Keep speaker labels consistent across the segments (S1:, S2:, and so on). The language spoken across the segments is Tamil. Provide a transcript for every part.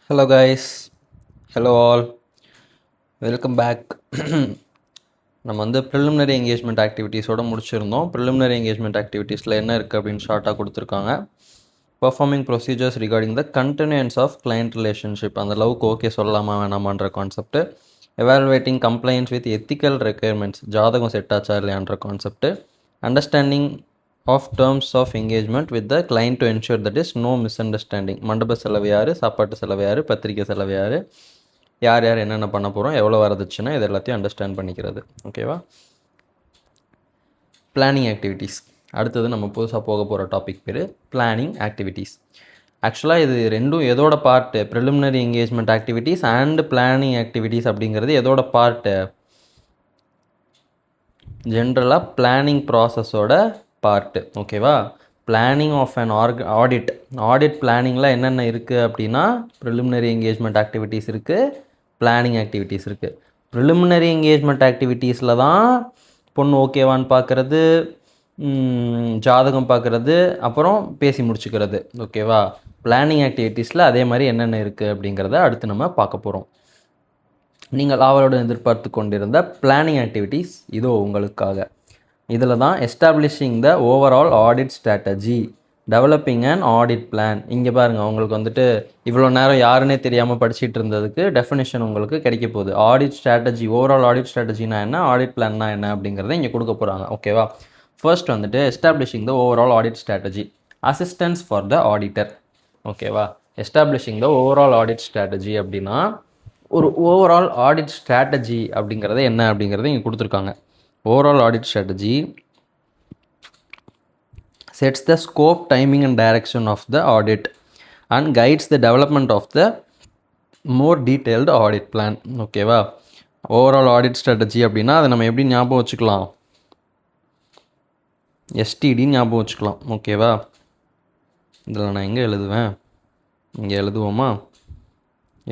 S1: Hello guys, hello all, welcome back. நம்ம வந்து ப்ரிலிமினரி என்கேஜ்மெண்ட் ஆக்டிவிட்டீஸோடு முடிச்சிருந்தோம். ப்ரிலிமினரி என்கேஜ்மெண்ட் ஆக்டிவிட்டீஸில் என்ன இருக்குது அப்படின்னு ஷார்ட்டாக கொடுத்துருக்காங்க. Performing procedures regarding the continuance of client relationship, அந்த லவ்க்கு ஓகே சொல்லலாமா வேணாமான்ற concept. Evaluating compliance with ethical requirements, ஜாதகம் செட் ஆச்சா இல்லையான்ற concept. Understanding of terms of engagement with the client to ensure that is no misunderstanding. மண்டப செலவு யார், சாப்பாட்டு செலவு யார், பத்திரிக்கை செலவு யார், யார் யார் என்னென்ன பண்ண போகிறோம், எவ்வளோ வரதுச்சுன்னா இது எல்லாத்தையும் அண்டர்ஸ்டாண்ட் பண்ணிக்கிறது. ஓகேவா? Planning activities. அடுத்தது நம்ம புதுசாக போக போகிற டாபிக் பேர் பிளானிங் ஆக்டிவிட்டீஸ். ஆக்சுவலாக இது ரெண்டும் எதோட part? Preliminary engagement activities and planning activities அப்படிங்கிறது எதோட பார்ட்டு? ஜென்ரலாக பிளானிங் ப்ராசஸோட பார்ட்டு. ஓகேவா? பிளானிங் ஆஃப் அன் ஆடிட் பிளானிங்கில் என்னென்ன இருக்குது அப்படின்னா ப்ரிலிமினரி என்கேஜ்மெண்ட் ஆக்டிவிட்டீஸ் இருக்குது, பிளானிங் ஆக்டிவிட்டீஸ் இருக்குது. ப்ரிலிமினரி என்கேஜ்மெண்ட் ஆக்டிவிட்டீஸில் தான் பொண்ணு ஓகேவான்னு பார்க்குறது, ஜாதகம் பார்க்குறது, அப்புறம் பேசி முடிச்சுக்கிறது. ஓகேவா? பிளானிங் ஆக்டிவிட்டீஸில் அதே மாதிரி என்னென்ன இருக்குது அப்படிங்கிறத அடுத்து நம்ம பார்க்க போகிறோம். நீங்கள் ஆவலுடன் எதிர்பார்த்து கொண்டிருந்த பிளானிங் ஆக்டிவிட்டீஸ் இதோ உங்களுக்காக. இதில் தான் establishing the overall audit strategy, developing and audit plan. இங்கே பாருங்கள், உங்களுக்கு வந்துட்டு இவ்வளோ நேரம் யாருன்னே தெரியாமல் படிச்சுட்டு இருந்ததுக்கு டெஃபினேஷன் உங்களுக்கு கிடைக்க போகுது. ஆடிட் ஸ்ட்ராட்டஜி, ஓவரால் ஆடிட் ஸ்ட்ராட்டஜினா என்ன, ஆடிட் பிளான்னா என்ன அப்படிங்கிறத இங்கே கொடுக்க போகிறாங்க. ஓகேவா? ஃபர்ஸ்ட் வந்துட்டு establishing the overall audit strategy, assistance for the auditor. ஓகேவா? Establishing the overall audit strategy அப்படின்னா ஒரு ஓவரால் ஆடிட் ஸ்ட்ராட்டஜி அப்படிங்கிறது என்ன அப்படிங்கிறத இங்கே கொடுத்துருக்காங்க. Overall audit strategy sets the scope, timing and direction of the audit and guides the development of the more detailed audit plan. ஓகேவா? ஓவரால் ஆடிட் ஸ்ட்ராட்டஜி அப்படின்னா அதை நம்ம எப்படி ஞாபகம் வச்சுக்கலாம்? எஸ்டிடி ஞாபகம் வச்சுக்கலாம். ஓகேவா? இதில் நான் எங்கே எழுதுவேன்? இங்கே எழுதுவோமா?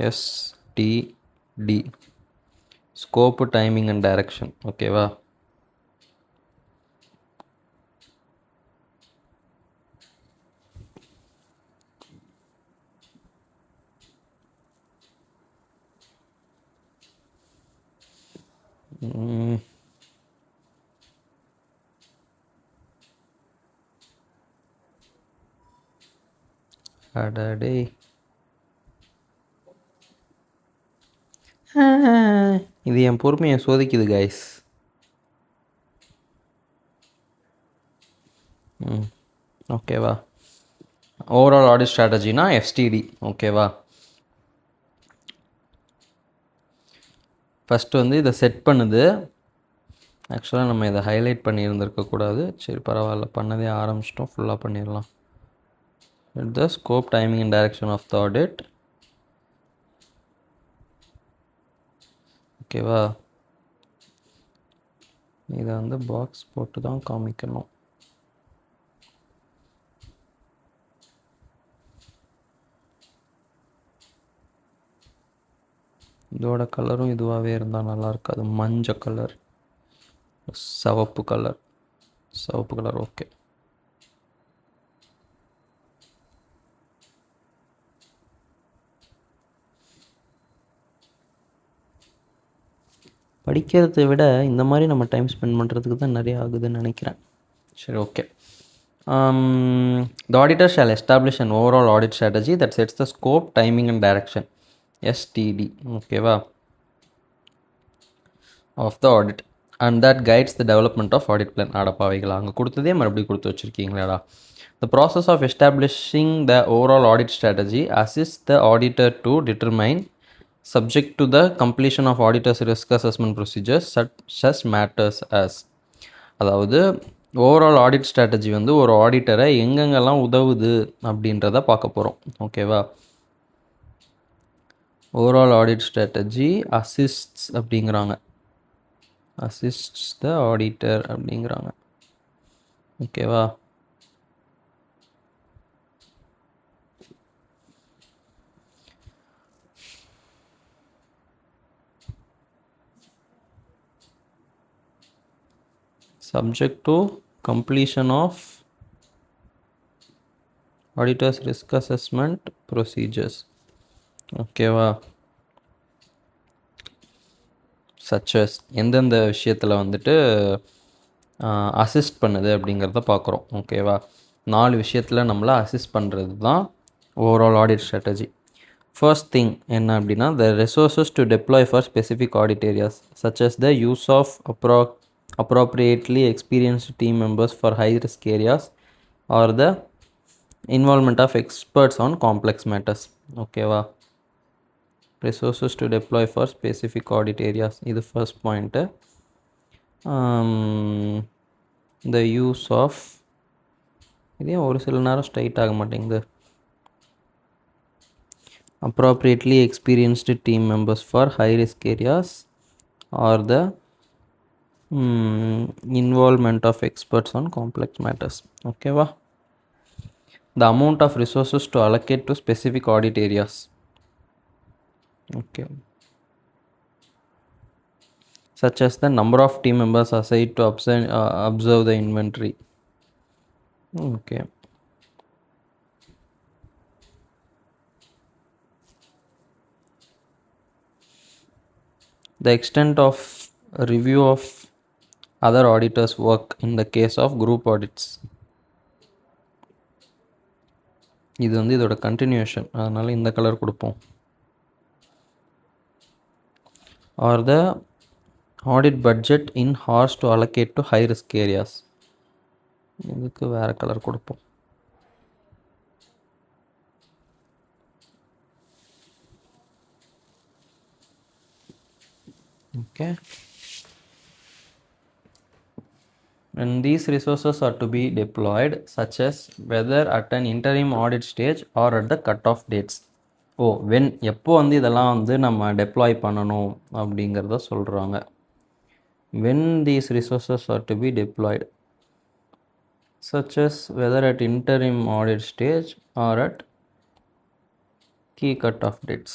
S1: STD, scope, timing and direction. ஓகேவா? அடடே, இது என் பொறுமையை சோதிக்குது கைஸ். ஓகேவா? ஓவரால் ஆடிட் ஸ்ட்ராட்டஜினா எஸ்டிடி. ஓகேவா? ஃபஸ்ட்டு வந்து இதை செட் பண்ணுது. ஆக்சுவலாக நம்ம இதை ஹைலைட் பண்ணியிருந்துருக்கக்கூடாது. சரி பரவாயில்ல, பண்ணதே ஆரம்பிச்சிட்டோம், ஃபுல்லாக பண்ணிடலாம். The scope, timing and direction of the audit. ஓகேவா? இதை வந்து பாக்ஸ் போட்டு தான் காமிக்கணும். இதோட கலரும் இதுவாகவே இருந்தால் நல்லா இருக்காது. மஞ்சள் கலர், சிவப்பு கலர், சிவப்பு கலர். ஓகே, படிக்கிறதை விட இந்த மாதிரி நம்ம டைம் ஸ்பெண்ட் பண்ணுறதுக்கு தான் நிறைய ஆகுதுன்னு நினைக்கிறேன். சரி, okay. The auditor shall establish an overall audit strategy that sets the scope, timing and direction, STD, ஓகேவா, of the audit and that guides the development of audit plan. அடப்பாவைகளா, அங்கே கொடுத்ததே மறுபடியும் கொடுத்து வச்சுருக்கீங்களாடா. The process of establishing the overall audit strategy assists the auditor to determine, subject to the completion of auditor's risk assessment procedures, such as matters as. அதாவது ஓவரால் ஆடிட் ஸ்ட்ராட்டஜி வந்து ஒரு ஆடிட்டரை எங்கெங்கெல்லாம் உதவுது அப்படின்றத பார்க்க போகிறோம். ஓகேவா? ஓவரால் ஆடிட் ஸ்ட்ராட்டஜி அசிஸ்ட்ஸ் அப்படிங்கிறாங்க, அசிஸ்ட்ஸ் த ஆடிட்டர் அப்படிங்கிறாங்க. ஓகேவா? subject to completion of auditor's risk assessment procedures. ஓகேவா? சச்சஸ் எந்தெந்த விஷயத்தில் வந்துட்டு அசிஸ்ட் பண்ணுது அப்படிங்கிறத பார்க்குறோம். ஓகேவா? 4 விஷயத்தில் நம்மளை அசிஸ்ட் பண்ணுறது தான் overall audit strategy. First thing என்ன அப்படின்னா, the resources to deploy for specific audit areas such as the use of appropriately experienced team members for high risk areas or the involvement of experts on complex matters. ஓகேவா? resources to deploy for specific audit areas இது first point. the use of இதே ஒரு சில நேரம் ஸ்ட்ரைட் ஆக மாட்டேங்குது. appropriately experienced team members for high risk areas or the involvement of experts on complex matters. ஓகேவா? the amount of resources to allocate to specific audit areas. Okay, such as the number of team members assigned to observe the inventory. Okay, the extent of review of other auditors work in the case of group audits. இது வந்து இதோட கண்டினியூஷன், அதனால் இந்த கலர் கொடுப்போம். or the audit budget in hours to allocate to high risk areas. இதுக்கு வேறு கலர் கொடுப்போம். Okay, when these resources are to be deployed, such as whether at an interim audit stage or at the cut-off dates. when எப்போ வந்து இதெல்லாம் வந்து நம்ம டெப்ளாய் பண்ணணும் அப்படிங்கிறத சொல்கிறாங்க. when these resources are to be deployed, such as whether at interim audit stage or at key cut-off dates.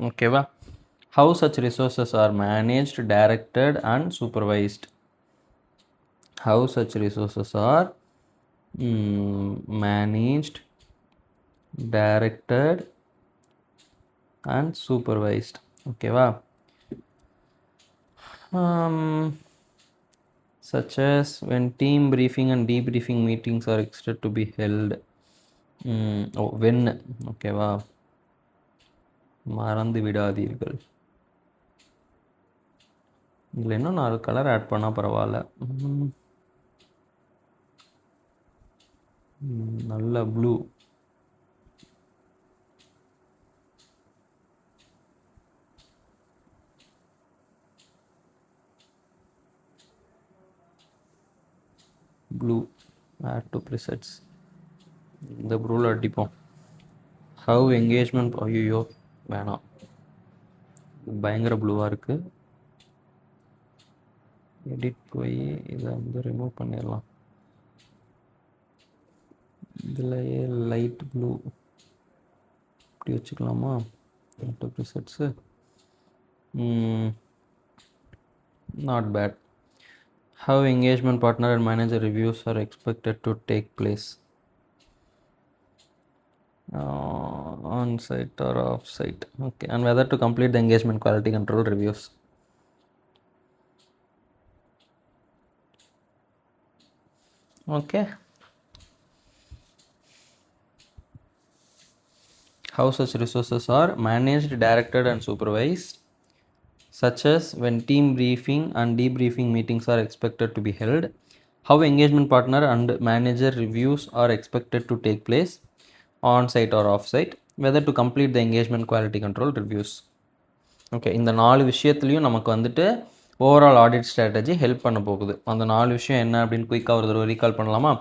S1: ஓகேவா? how such resources are managed, directed and supervised. how such resources are managed, directed and supervised. ஓகேவா? such as when team briefing and debriefing meetings are expected to be held. when. ஓகேவா? மறந்து விடாதீர்கள். இதில் இன்னும் 4 கலர் ஆட் பண்ணால் பரவாயில்ல. நல்ல ப்ளூ, ப்ளூ ஆட் டு ப்ரிசெட்ஸ். இந்த ப்ளூவில் அடிப்போம். ஹவ் என்கேஜ்மெண்ட், ஐயோ வேணாம், பயங்கர ப்ளூவாக இருக்குது. எடிட் போய் இதை வந்து ரிமூவ் பண்ணிடலாம். இதுலையே லைட் ப்ளூ இப்படி வச்சுக்கலாமா? Auto presets not bad. how engagement partner and manager reviews are expected to take place, on site or off site. Okay, and whether to complete the engagement quality control reviews. Okay, how such resources are managed, directed and supervised, such as when team briefing and debriefing meetings are expected to be held. how engagement partner and manager reviews are expected to take place on site or off site, whether to complete the engagement quality control reviews. Okay, இந்த 4 விஷயத்துலையும் நமக்கு வந்துட்டு ஓவரால் ஆடிட் ஸ்ட்ராட்டஜி ஹெல்ப் பண்ண போகுது. அந்த 4 விஷயம் என்ன அப்படின்னு குயிக்காக ஒரு தடவை ரீகால் பண்ணலாமா?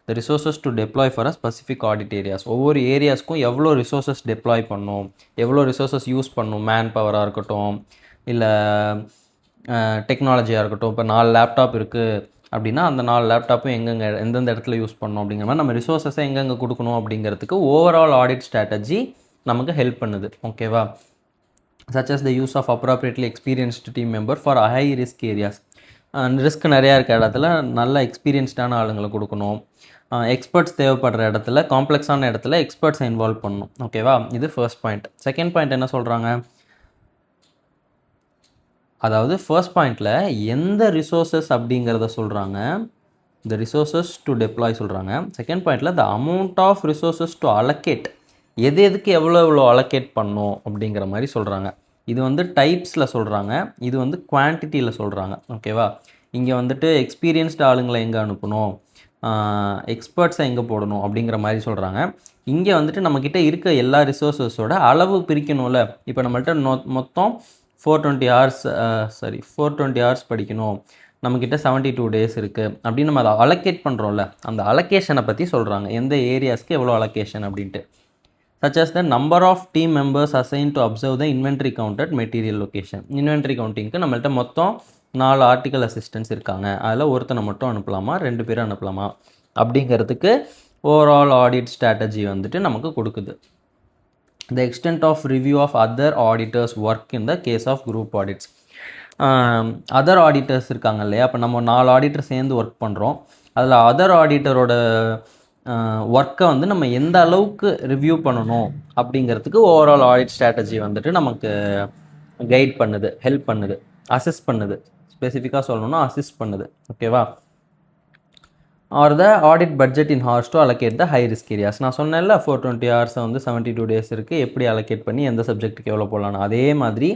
S1: த resources to deploy for a specific audit areas. ஒவ்வொரு ஏரியாஸ்க்கும் எவ்வளோ ரிசோர்ஸஸ் டெப்ளாய் பண்ணும், எவ்வளோ ரிசோர்ஸஸ் யூஸ் பண்ணும், மேன் பவராக இருக்கட்டும் இல்லை டெக்னாலஜியாக இருக்கட்டும். இப்போ 4 லேப்டாப் இருக்குது அப்படின்னா அந்த 4 லேப்டாப்பும் எங்கெங்கே எந்தெந்த இடத்துல யூஸ் பண்ணணும் அப்படிங்கிற மாதிரி நம்ம ரிசோர்ஸஸை எங்கெங்கே கொடுக்கணும் அப்படிங்கிறதுக்கு ஓவரால் ஆடிட் ஸ்ட்ராட்டஜி நமக்கு ஹெல்ப் பண்ணுது. ஓகேவா? such as the use of appropriately experienced team member for high risk areas. Risk நிறையா இருக்க இடத்துல நல்ல எக்ஸ்பீரியன்ஸ்டான ஆளுங்களை கொடுக்கணும். எக்ஸ்பர்ட்ஸ் தேவைப்படுற இடத்துல, காம்ப்ளெக்ஸான இடத்துல எக்ஸ்பர்ட்ஸை இன்வால்வ் பண்ணணும். ஓகேவா? இது ஃபர்ஸ்ட் பாயிண்ட். செகண்ட் பாயிண்ட் என்ன சொல்கிறாங்க? அதாவது ஃபர்ஸ்ட் பாயிண்டில் எந்த ரிசோர்ஸஸ் அப்படிங்கிறத சொல்கிறாங்க, இந்த ரிசோர்ஸஸ் டு டெப்ளாய் சொல்கிறாங்க. செகண்ட் பாயிண்டில் the amount of resources to allocate, எதுக்கு எவ்வளோ அலோகேட் பண்ணணும் அப்படிங்கிற மாதிரி சொல்கிறாங்க. இது வந்து டைப்ஸில் சொல்கிறாங்க, இது வந்து குவான்டிட்டியில் சொல்கிறாங்க. ஓகேவா? இங்கே வந்துட்டு எக்ஸ்பீரியன்ஸ்டு ஆளுங்களை எங்கே அனுப்பணும், எக்ஸ்பர்ட்ஸை எங்கே போடணும் அப்படிங்கிற மாதிரி சொல்கிறாங்க. இங்கே வந்துட்டு நம்மக்கிட்ட இருக்க எல்லா ரிசோர்ஸஸோட அளவு பிரிக்கணும்ல. இப்போ நம்மள்ட்ட மொத்தம் 420 ஹவர்ஸ் படிக்கணும், நம்மக்கிட்ட 72 டேஸ் இருக்குது அப்படின்னு நம்ம அதை அலோகேட் பண்ணுறோம்ல, அந்த அலோகேஷனை பற்றி சொல்கிறாங்க. எந்த ஏரியாஸ்க்கு எவ்வளோ அலோகேஷன் அப்படின்ட்டு. such as the number of team members assigned to observe the inventory count at material location. Inventory கவுண்டிங்க்கு நம்மள்ட்ட மொத்தம் 4 ஆர்டிக்கல் அசிஸ்டன்ஸ் இருக்காங்க, அதில் ஒருத்தனை மட்டும் அனுப்பலாமா 2 பேரை அனுப்பலாமா அப்படிங்கிறதுக்கு ஓவரால் ஆடிட் ஸ்ட்ராட்டஜி வந்துட்டு நமக்கு கொடுக்குது. the extent of review of other auditors work in the case of group audits. Other auditors இருக்காங்க இல்லையா, அப்போ நம்ம 4 ஆடிட்டர் சேர்ந்து ஒர்க் பண்ணுறோம், அதில் அதர் ஆடிட்டரோட ஒர்க்கை வந்து நம்ம எந்த அளவுக்கு ரிவ்யூ பண்ணணும் அப்படிங்கிறதுக்கு ஓவரால் ஆடிட் ஸ்ட்ராட்டஜி வந்துட்டு நமக்கு கைட் பண்ணுது, ஹெல்ப் பண்ணுது, அசிஸ்ட் பண்ணுது. ஸ்பெசிஃபிக்காக சொல்லணும்னா அசிஸ்ட் பண்ணுது. ஓகேவா? Are the audit budget in hours to allocate the high risk areas. நான் சொன்னேன்ல 420 ஹவர்ஸை வந்து 72 டேஸ் இருக்குது, எப்படி அலோகேட் பண்ணி எந்த சப்ஜெக்ட்டுக்கு எவ்வளோ போடலான்னு. அதே மாதிரி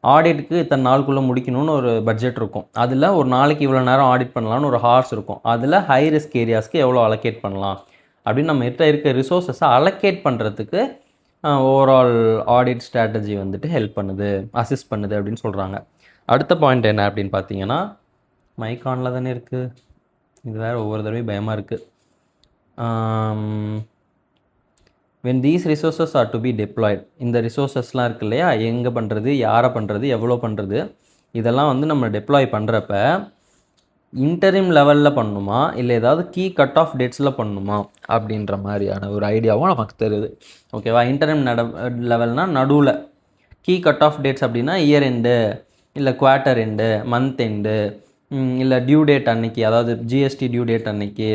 S1: ஆடிட்டுக்கு இத்தனை நாளுக்குள்ளே முடிக்கணும்னு ஒரு பட்ஜெட் இருக்கும், அதில் ஒரு நாளைக்கு இவ்வளோ நேரம் ஆடிட் பண்ணலான்னு ஒரு ஹார்ஸ் இருக்கும், அதில் ஹை ரிஸ்க் ஏரியாஸ்க்கு எவ்வளோ அலோகேட் பண்ணலாம் அப்படின்னு நம்ம இருக்க ரிசோர்ஸஸை அலோகேட் பண்ணுறதுக்கு ஓவரால் ஆடிட் ஸ்ட்ராட்டஜி வந்துட்டு ஹெல்ப் பண்ணுது, அசிஸ்ட் பண்ணுது அப்படின்னு சொல்கிறாங்க. அடுத்த பாயிண்ட் என்ன அப்படின்னு பார்த்தீங்கன்னா, மைக் ஆனில் தானே இருக்குது, இது வேறு ஒவ்வொரு தடவையும் பயமாக இருக்குது. when these resources are to be deployed, இந்த ரிசோர்ஸஸ்லாம் இருக்கு இல்லையா, எங்கே பண்ணுறது, யாரை பண்ணுறது, எவ்வளோ பண்ணுறது, இதெல்லாம் வந்து நம்ம டெப்ளாய் பண்ணுறப்ப இன்டரிம் லெவலில் பண்ணணுமா இல்லை ஏதாவது கீ கட் ஆஃப் டேட்ஸில் பண்ணணுமா அப்படின்ற மாதிரியான ஒரு ஐடியாவும் நமக்கு தருது. ஓகேவா? இன்டரிம் லெவல்னால் நடுவில், கீ கட் ஆஃப் டேட்ஸ் அப்படின்னா இயர் எண்டு இல்லை குவார்ட்டர் எண்டு, மந்த் எண்டு, இல்லை டியூ டேட் அன்னைக்கு, அதாவது ஜிஎஸ்டி டியூ டேட் அன்னைக்கு,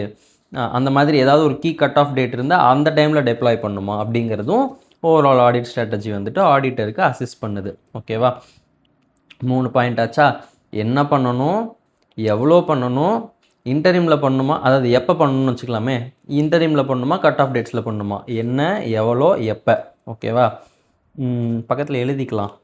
S1: அந்த மாதிரி ஏதாவது ஒரு கீ கட் ஆஃப் டேட் இருந்தால் அந்த டைமில் டெப்ளாய் பண்ணுமா அப்படிங்கிறதும் ஓவரால் ஆடிட் ஸ்ட்ராட்டஜி வந்துட்டு ஆடிட்டருக்கு அசிஸ்ட் பண்ணுது. ஓகேவா? 3 பாயிண்ட் ஆச்சா. என்ன பண்ணணும், எவ்வளோ பண்ணணும், இன்டரிமில் பண்ணணுமா, அதாவது எப்போ பண்ணணும்னு வச்சுக்கலாமே, இன்டரிமில் பண்ணணுமா கட் ஆஃப் டேட்ஸில் பண்ணணுமா, என்ன எவ்வளோ எப்போ. ஓகேவா? பக்கத்தில் எழுதிக்கலாம்.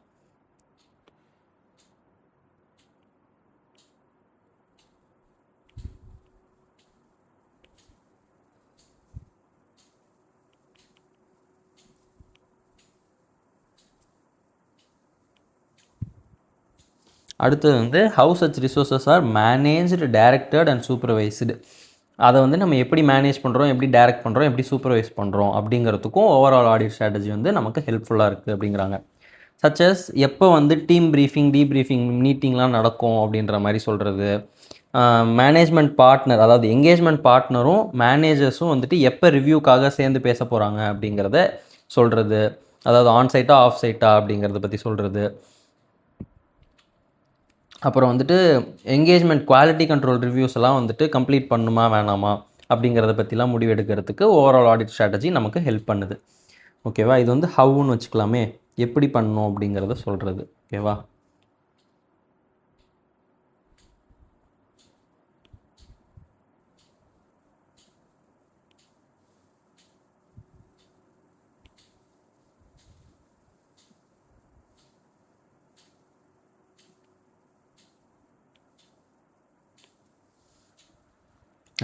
S1: அடுத்தது வந்து how such resources are managed, directed and supervised. அதை வந்து நம்ம எப்படி மேனேஜ் பண்ணுறோம், எப்படி டைரக்ட் பண்ணுறோம், எப்படி சூப்பர்வைஸ் பண்ணுறோம் அப்படிங்கிறதுக்கும் ஓவரால் ஆடிட் ஸ்ட்ராட்டஜி வந்து நமக்கு ஹெல்ப்ஃபுல்லாக இருக்குது அப்படிங்கிறாங்க. சச்சஸ் எப்போ வந்து டீம் ப்ரீஃபிங், டீப்ரீஃபிங் மீட்டிங்லாம் நடக்கும் அப்படின்ற மாதிரி சொல்கிறது, மேனேஜ்மெண்ட் பார்ட்னர், அதாவது எங்கேஜ்மெண்ட் பார்ட்னரும் மேனேஜர்ஸும் வந்துட்டு எப்போ ரிவ்யூக்காக சேர்ந்து பேச போகிறாங்க அப்படிங்கிறத சொல்கிறது, அதாவது ஆன்சைட்டா ஆஃப் சைட்டா அப்படிங்கிறத பற்றி சொல்கிறது. அப்புறம் வந்துட்டு எங்கேஜ்மெண்ட் குவாலிட்டி கண்ட்ரோல் ரிவ்யூஸ் எல்லாம் வந்துட்டு கம்ப்ளீட் பண்ணுமா வேணாமா அப்படிங்கிறத பற்றிலாம் முடிவு எடுக்கிறதுக்கு ஓவரால் ஆடிட் ஸ்ட்ராட்டஜி நமக்கு ஹெல்ப் பண்ணுது. ஓகேவா? இது வந்து ஹவுன்னு வச்சுக்கலாமே, எப்படி பண்ணணும் அப்படிங்கிறத சொல்கிறது. ஓகேவா?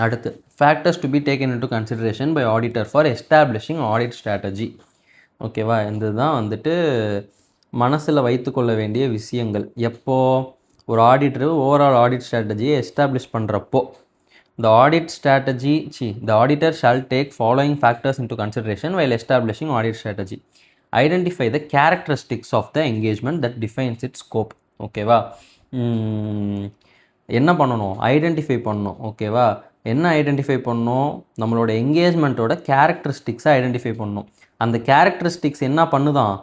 S1: அடுத்து factors to be taken into consideration by auditor for establishing audit strategy. ஓகேவா? இதுதான் வந்துட்டு மனசில் வைத்துக்கொள்ள வேண்டிய விஷயங்கள். எப்போது ஒரு ஆடிட்டர் ஓவரால் ஆடிட் ஸ்ட்ராட்டஜியை எஸ்டாப்ளிஷ் பண்ணுறப்போ, the auditor shall take following factors into consideration while establishing audit strategy. Identify the characteristics of the engagement that defines its scope. ஓகேவா? என்ன பண்ணணும், ஐடென்டிஃபை பண்ணணும். ஓகேவா? என்ன ஐடென்டிஃபை பண்ணணும், நம்மளோட எங்கேஜ்மெண்ட்டோட கேரக்டரிஸ்டிக்ஸை ஐடென்டிஃபை பண்ணணும். அந்த கேரக்டரிஸ்டிக்ஸ் என்ன பண்ணுதான்,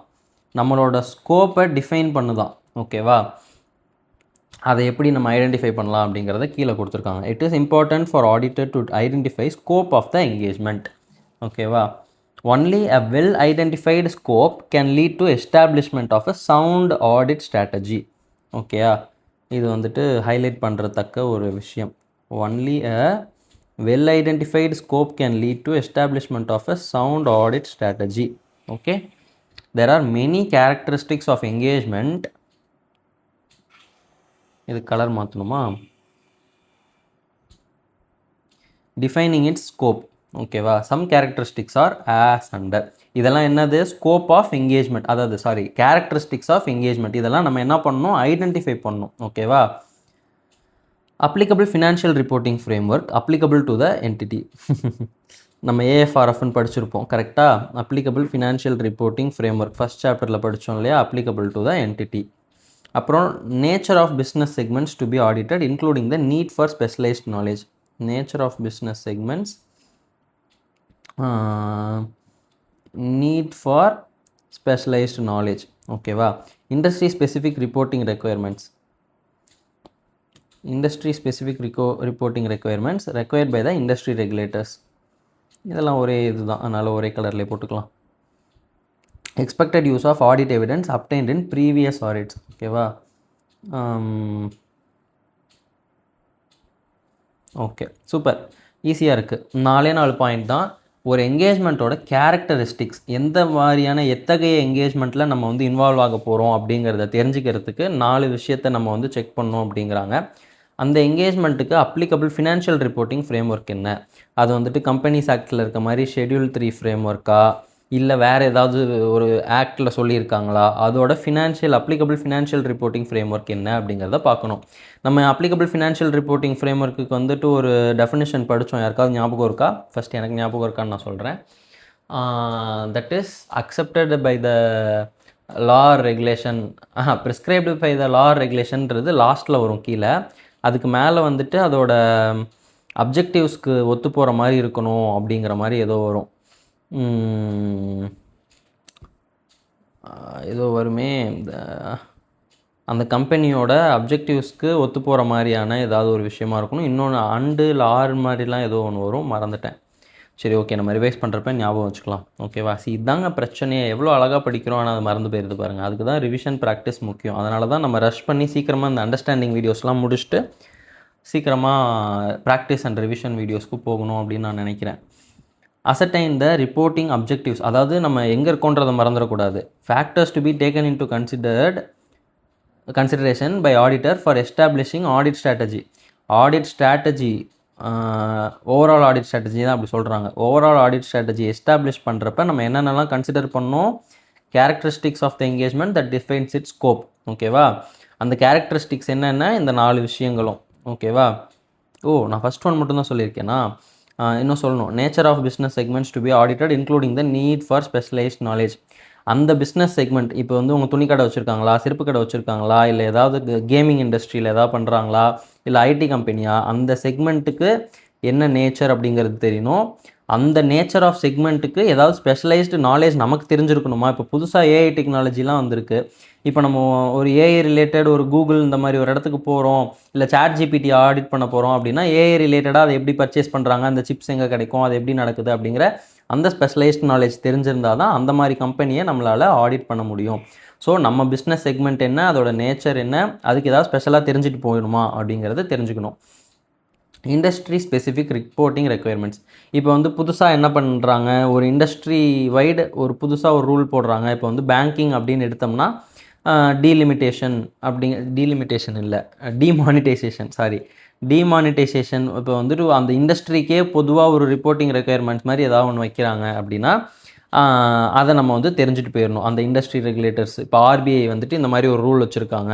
S1: நம்மளோட ஸ்கோப்பை டிஃபைன் பண்ணுதான். ஓகேவா? அதை எப்படி நம்ம ஐடென்டிஃபை பண்ணலாம் அப்படிங்கிறத கீழே கொடுத்துருக்காங்க. It is important for auditor to identify scope of the engagement. ஓகேவா? Only a well identified scope can lead to establishment of a sound audit strategy. ஓகேயா? இது வந்துட்டு ஹைலைட் பண்ணுறத்தக்க ஒரு விஷயம். Only a well identified scope can lead to establishment of a sound audit strategy. Okay, there are many characteristics of engagement. இது கலர் மாற்றணுமா? Defining its scope. ஓகேவா? some characteristics are as under. இதெல்லாம் என்னது? ஸ்கோப் ஆஃப் என்கேஜ்மெண்ட், அதாவது சாரி கேரக்டரிஸ்டிக்ஸ் ஆஃப் என்கேஜ்மெண்ட். இதெல்லாம் நம்ம என்ன பண்ணணும்? ஐடென்டிஃபை பண்ணணும். ஓகேவா? applicable financial reporting framework applicable to the entity. நம்ம ஏஎஃப்ஆர்எஃப்னு படிச்சிருப்போம் கரெக்டாக? applicable financial reporting framework first சாப்டரில் படித்தோம் இல்லையா? applicable to the entity. அப்புறம் nature of business segments to be audited including the need for specialized knowledge. nature of business segments, need for specialized knowledge. ஓகேவா? industry specific reporting requirements, industry specific reporting requirements required by the industry regulators. இதெல்லாம் ஒரே இதுதான், அதனால் ஒரே கலர்லேயே போட்டுக்கலாம். expected use of audit evidence obtained in previous audits. ஓகேவா? ஓகே, சூப்பர், ஈஸியாக இருக்குது. 4 பாயிண்ட் தான். ஒரு என்கேஜ்மெண்ட்டோட கேரக்டரிஸ்டிக்ஸ், எந்த மாதிரியான எத்தகைய என்கேஜ்மெண்ட்டில் நம்ம வந்து இன்வால்வ் ஆக போகிறோம் அப்படிங்கிறத தெரிஞ்சுக்கிறதுக்கு 4 விஷயத்தை நம்ம வந்து செக் பண்ணோம் அப்படிங்கிறாங்க. அந்த என்கேஜ்மெண்ட்டுக்கு applicable financial reporting framework என்ன? அது வந்துட்டு கம்பெனிஸ் ஆக்டில் இருக்க மாதிரி ஷெட்யூல் 3 ஃப்ரேம் ஒர்க்கா, இல்லை வேறு ஏதாவது ஒரு ஆக்டில் சொல்லியிருக்காங்களா? அதோட applicable financial reporting framework என்ன அப்படிங்கிறத பார்க்கணும். நம்ம அப்ளிகபிள் ஃபினான்ஷியல் ரிப்போர்ட்டிங் ஃப்ரேம் ஒர்க்குக்கு வந்துட்டு ஒரு டெஃபினிஷன் படித்தோம். யாருக்காவது ஞாபகம் இருக்கா? ஃபஸ்ட் எனக்கு ஞாபகம் இருக்கான்னு நான் சொல்கிறேன். That is accepted by the law regulation, prescribed by the law ரெகுலேஷன்றது லாஸ்ட்டில் வரும் கீழே. அதுக்கு மேலே வந்துட்டு அதோட அப்ஜெக்டிவ்ஸ்க்கு ஒத்து போகிற மாதிரி இருக்கணும் அப்படிங்கிற மாதிரி ஏதோ வரும். ஏதோ வருமே, அந்த கம்பெனியோட அப்ஜெக்டிவ்ஸ்க்கு ஒத்து போகிற மாதிரியான ஏதாவது ஒரு விஷயமா இருக்கணும். இன்னொன்று அண்டு லார் மாதிரிலாம் ஏதோ ஒன்று வரும், மறந்துட்டேன். சரி, ஓகே, நம்ம ரிவைஸ் பண்ணுறப்ப ஞாபகம் வச்சுக்கலாம். ஓகேவா? இதாங்க பிரச்சனையே. எவ்வளோ அழகாக படிக்கிறோம், ஆனால் அது மறந்து போயிருது பாருங்கள். அதுக்கு தான் ரிவிஷன் ப்ராக்டிஸ் முக்கியம். அதனால தான் நம்ம ரஷ் பண்ணி சீக்கிரமாக இந்த அண்டர்ஸ்டாண்டிங் வீடியோஸ்லாம் முடிச்சுட்டு சீக்கிரமாக ப்ராக்டிஸ் அண்ட் ரிவிஷன் வீடியோஸ்க்கு போகணும் அப்படின்னு நான் நினைக்கிறேன். அசர்டைன் த ரிப்போர்ட்டிங் அப்ஜெக்டிவ்ஸ், அதாவது நம்ம எங்கே இருக்கோன்றதை மறந்துடக்கூடாது. Factors to be taken into consideration by auditor for establishing audit strategy. Audit strategy, overall audit strategy தான் அப்படி சொல்கிறாங்க. ஓவரால் ஆடிட் ஸ்ட்ராட்டஜி எஸ்டாப்ளிஷ் பண்ணுறப்ப நம்ம என்னென்னலாம் கன்சிடர் பண்ணோம்? Characteristics of the engagement that defines its scope. ஓகேவா? அந்த கேரக்டரிஸ்டிக்ஸ் என்னென்ன? இந்த 4 விஷயங்களும். ஓகேவா? நான் ஃபஸ்ட் ஒன் மட்டும்தான் சொல்லியிருக்கேன்னா, இன்னும் சொல்லணும். Nature of business segments to be audited including the need for specialised knowledge. அந்த பிஸ்னஸ் செக்மெண்ட், இப்போ வந்து உங்கள் துணி கடை வச்சுருக்காங்களா, செருப்பு கடை வச்சுருக்காங்களா, இல்லை ஏதாவது கேமிங் இண்டஸ்ட்ரியில் ஏதாவது பண்ணுறாங்களா, இல்லை ஐடி கம்பெனியா, அந்த செக்மெண்ட்டுக்கு என்ன நேச்சர் அப்படிங்கிறது தெரியணும். அந்த நேச்சர் ஆஃப் செக்மெண்ட்டுக்கு ஏதாவது ஸ்பெஷலைஸ்டு நாலேஜ் நமக்கு தெரிஞ்சிருக்கணுமா? இப்போ புதுசாக ஏஐ டெக்னாலஜிலாம் வந்திருக்கு. இப்போ நம்ம ஒரு ஏஐ ரிலேட்டட் ஒரு கூகுள் இந்த மாதிரி ஒரு இடத்துக்கு போகிறோம், இல்லை சாட் ஜிபிடி ஆடிட் பண்ண போகிறோம் அப்படின்னா, ஏஐ ரிலேட்டடாக அதை எப்படி பர்ச்சேஸ் பண்ணுறாங்க, அந்த சிப்ஸ் எங்கே கிடைக்கும், அது எப்படி நடக்குது அப்படிங்கிற அந்த ஸ்பெஷலைஸ்ட் நாலேஜ் தெரிஞ்சிருந்தால் தான் அந்த மாதிரி கம்பெனியை நம்மளால் ஆடிட் பண்ண முடியும். ஸோ நம்ம பிஸ்னஸ் செக்மெண்ட் என்ன, அதோட நேச்சர் என்ன, அதுக்கு ஏதாவது ஸ்பெஷலாக தெரிஞ்சுட்டு போயிடுமா அப்படிங்கிறத தெரிஞ்சுக்கணும். Industry specific reporting requirements. இப்போ வந்து புதுசாக என்ன பண்ணுறாங்க, ஒரு இண்டஸ்ட்ரி வைடு ஒரு புதுசாக ஒரு ரூல் போடுறாங்க. இப்போ வந்து பேங்கிங் அப்படின்னு எடுத்தோம்னா டிமானிட்டைசேஷன் இப்போ வந்துட்டு அந்த இண்டஸ்ட்ரிக்கே பொதுவாக ஒரு ரிப்போர்ட்டிங் ரெக்குயர்மெண்ட்ஸ் மாதிரி ஏதாவது ஒன்று வைக்கிறாங்க அப்படின்னா அதை நம்ம வந்து தெரிஞ்சுட்டு போயிடணும். அந்த இண்டஸ்ட்ரி ரெகுலேட்டர்ஸ், இப்போ ஆர்பிஐ வந்துட்டு இந்த மாதிரி ஒரு ரூல் வச்சுருக்காங்க.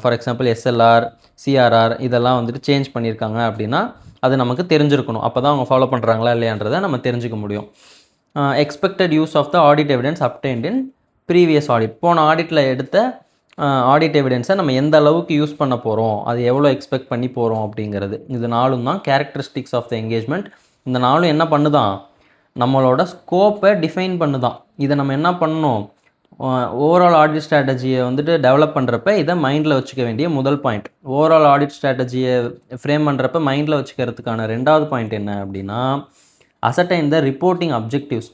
S1: ஃபார் எக்ஸாம்பிள் எஸ்எல்ஆர், சிஆர்ஆர் இதெல்லாம் வந்துட்டு சேஞ்ச் பண்ணியிருக்காங்க அப்படின்னா அது நமக்கு தெரிஞ்சிருக்கணும். அப்போ தான் அவங்க ஃபாலோ பண்ணுறாங்களா இல்லையான்றதை நம்ம தெரிஞ்சுக்க முடியும். Expected use of the audit evidence obtained in previous audit. போன ஆடிட்டில் எடுத்த ஆடிட் எவிடன்ஸை நம்ம எந்த அளவுக்கு யூஸ் பண்ண போகிறோம், அது எவ்வளோ எக்ஸ்பெக்ட் பண்ணி போகிறோம் அப்படிங்கிறது. இது 4 தான் கேரக்டரிஸ்டிக்ஸ் ஆஃப் த என்கேஜ்மெண்ட். இந்த 4 என்ன பண்ணுதான், நம்மளோட ஸ்கோப்பை டிஃபைன் பண்ணுதான். இதை நம்ம என்ன பண்ணணும், ஓவரால் ஆடிட் ஸ்ட்ராட்டஜியை வந்துட்டு டெவலப் பண்ணுறப்ப இதை மைண்டில் வச்சுக்க வேண்டிய முதல் பாயிண்ட். ஓவரால் ஆடிட் ஸ்ட்ராட்டஜியை ஃப்ரேம் பண்ணுறப்ப மைண்டில் வச்சுக்கிறதுக்கான ரெண்டாவது பாயிண்ட் என்ன அப்படின்னா, அசர்டைன் த ரிப்போர்ட்டிங் அப்ஜெக்டிவ்ஸ்.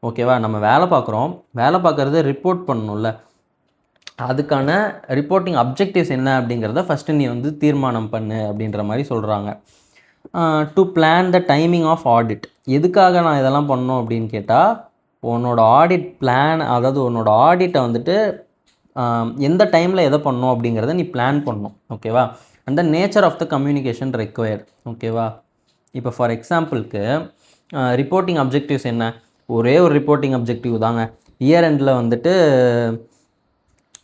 S1: ஓகேவா, நம்ம வேலை பார்க்குறோம், வேலை பார்க்குறத ரிப்போர்ட் பண்ணணும்ல, அதுக்கான ரிப்போர்ட்டிங் அப்ஜெக்டிவ்ஸ் என்ன அப்படிங்கிறத ஃபஸ்ட்டு நீ வந்து தீர்மானம் பண்ணு அப்படின்ற மாதிரி சொல்கிறாங்க. To plan the timing of audit. எதுக்காக நான் இதெல்லாம் பண்ணணும் அப்படின்னு கேட்டால், உன்னோட ஆடிட் பிளான், அதாவது உன்னோட ஆடிட்டை வந்துட்டு எந்த டைமில் எதை பண்ணணும் அப்படிங்கிறத நீ பிளான் பண்ணணும். ஓகேவா, and the nature of the communication required. ஓகேவா, இப்போ ஃபார் எக்ஸாம்பிளுக்கு ரிப்போர்ட்டிங் அப்ஜெக்டிவ்ஸ் என்ன, ஒரே ஒரு ரிப்போர்ட்டிங் அப்ஜெக்டிவ் தாங்க. இயர் எண்டில் வந்துட்டு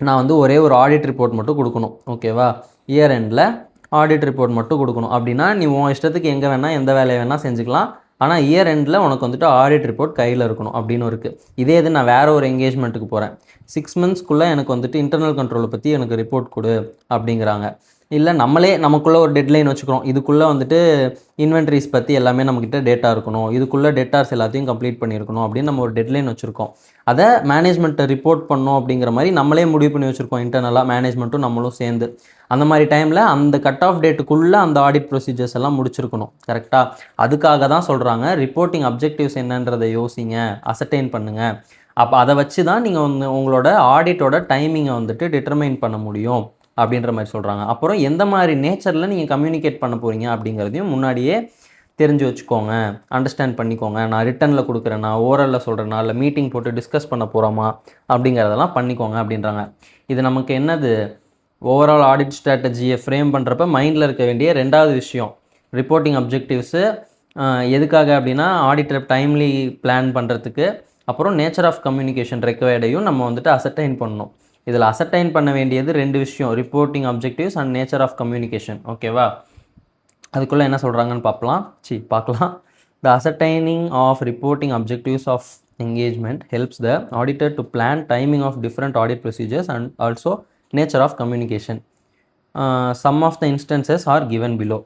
S1: நான் வந்து ஒரே ஒரு ஆடிட் ரிப்போர்ட் மட்டும் கொடுக்கணும். ஓகேவா, இயர் எண்டில் ஆடிட் ரிப்போர்ட் மட்டும் கொடுக்கணும் அப்படின்னா நீ உன் இஷ்டத்துக்கு எங்கே வேணால் எந்த வேலையை வேணால் செஞ்சுக்கலாம். ஆனால் இயர் எண்டில் உனக்கு வந்துட்டு ஆடிட் ரிப்போர்ட் கையில் இருக்கணும் அப்படின்னு இருக்குது. இதே இது நான் வேறு ஒரு என்கேஜ்மெண்ட்டுக்கு போகிறேன், 6 மந்த்ஸ்க்குள்ளே எனக்கு வந்துட்டு இன்டர்னல் கண்ட்ரோலை பற்றி எனக்கு ரிப்போர்ட் கொடு அப்படிங்கிறாங்க. இல்லை நம்மளே நமக்குள்ளே ஒரு டெட்லைன் வச்சுக்கிறோம், இதுக்குள்ளே வந்துட்டு இன்வென்ட்ரிஸ் பற்றி எல்லாமே நம்மக்கிட்ட டேட்டா இருக்கணும், இதுக்குள்ளே டேட்டாஸ் எல்லாத்தையும் கம்ப்ளீட் பண்ணியிருக்கணும் அப்படின்னு நம்ம ஒரு டெட்லைன் வச்சுருக்கோம். அதை மேனேஜ்மெண்ட்டை ரிப்போர்ட் பண்ணோம் அப்படிங்கிற மாதிரி நம்மளே முடிவு பண்ணி வச்சுருக்கோம், இன்டர்னலாக மேனேஜ்மெண்ட்டும் நம்மளும் சேர்ந்து. அந்த மாதிரி டைமில் அந்த கட் ஆஃப் டேட்டுக்குள்ளே அந்த ஆடிட் ப்ரொசீஜர்ஸ் எல்லாம் முடிச்சிருக்கணும். கரெக்டாக, அதுக்காக தான் சொல்கிறாங்க ரிப்போர்ட்டிங் அப்ஜெக்டிவ்ஸ் என்னன்றதை யோசிங்க, அசர்டைன் பண்ணுங்கள். அப்போ அதை வச்சு தான் நீங்கள் உங்களோட ஆடிட்டோட டைமிங்கை வந்துட்டு டிட்டர்மைன் பண்ண முடியும் அப்படின்ற மாதிரி சொல்கிறாங்க. அப்புறம் எந்த மாதிரி நேச்சரில் நீங்கள் கம்யூனிகேட் பண்ண போகிறீங்க அப்படிங்கிறதையும் முன்னாடியே தெரிஞ்சு வச்சுக்கோங்க, அண்டர்ஸ்டாண்ட் பண்ணிக்கோங்க. நான் ரிட்டனில் கொடுக்குறேன்னா, ஓரலில் சொல்கிறேன்னா, இல்லை மீட்டிங் போட்டு டிஸ்கஸ் பண்ண போகிறோமா அப்படிங்கிறதெல்லாம் பண்ணிக்கோங்க அப்படின்றாங்க. இது நமக்கு என்னது, ஓவரால் ஆடிட் ஸ்ட்ராட்டஜியை ஃப்ரேம் பண்ணுறப்ப மைண்டில் இருக்க வேண்டிய ரெண்டாவது விஷயம். ரிப்போர்ட்டிங் அப்ஜெக்டிவ்ஸு எதுக்காக அப்படின்னா ஆடிட்டர் டைம்லி பிளான் பண்ணுறதுக்கு, அப்புறம் நேச்சர் ஆஃப் கம்யூனிகேஷன் ரெக்வயர்டையும் நம்ம வந்துட்டு அசர்டைன் பண்ணணும். இதில் அசர்டைன் பண்ண வேண்டியது 2 விஷயம், reporting objectives and nature of communication. ஓகேவா, அதுக்குள்ளே என்ன சொல்கிறாங்கன்னு பார்க்கலாம். The ascertaining of reporting objectives of engagement helps the auditor to plan timing of different audit procedures and also nature of communication. Some of the instances are given below.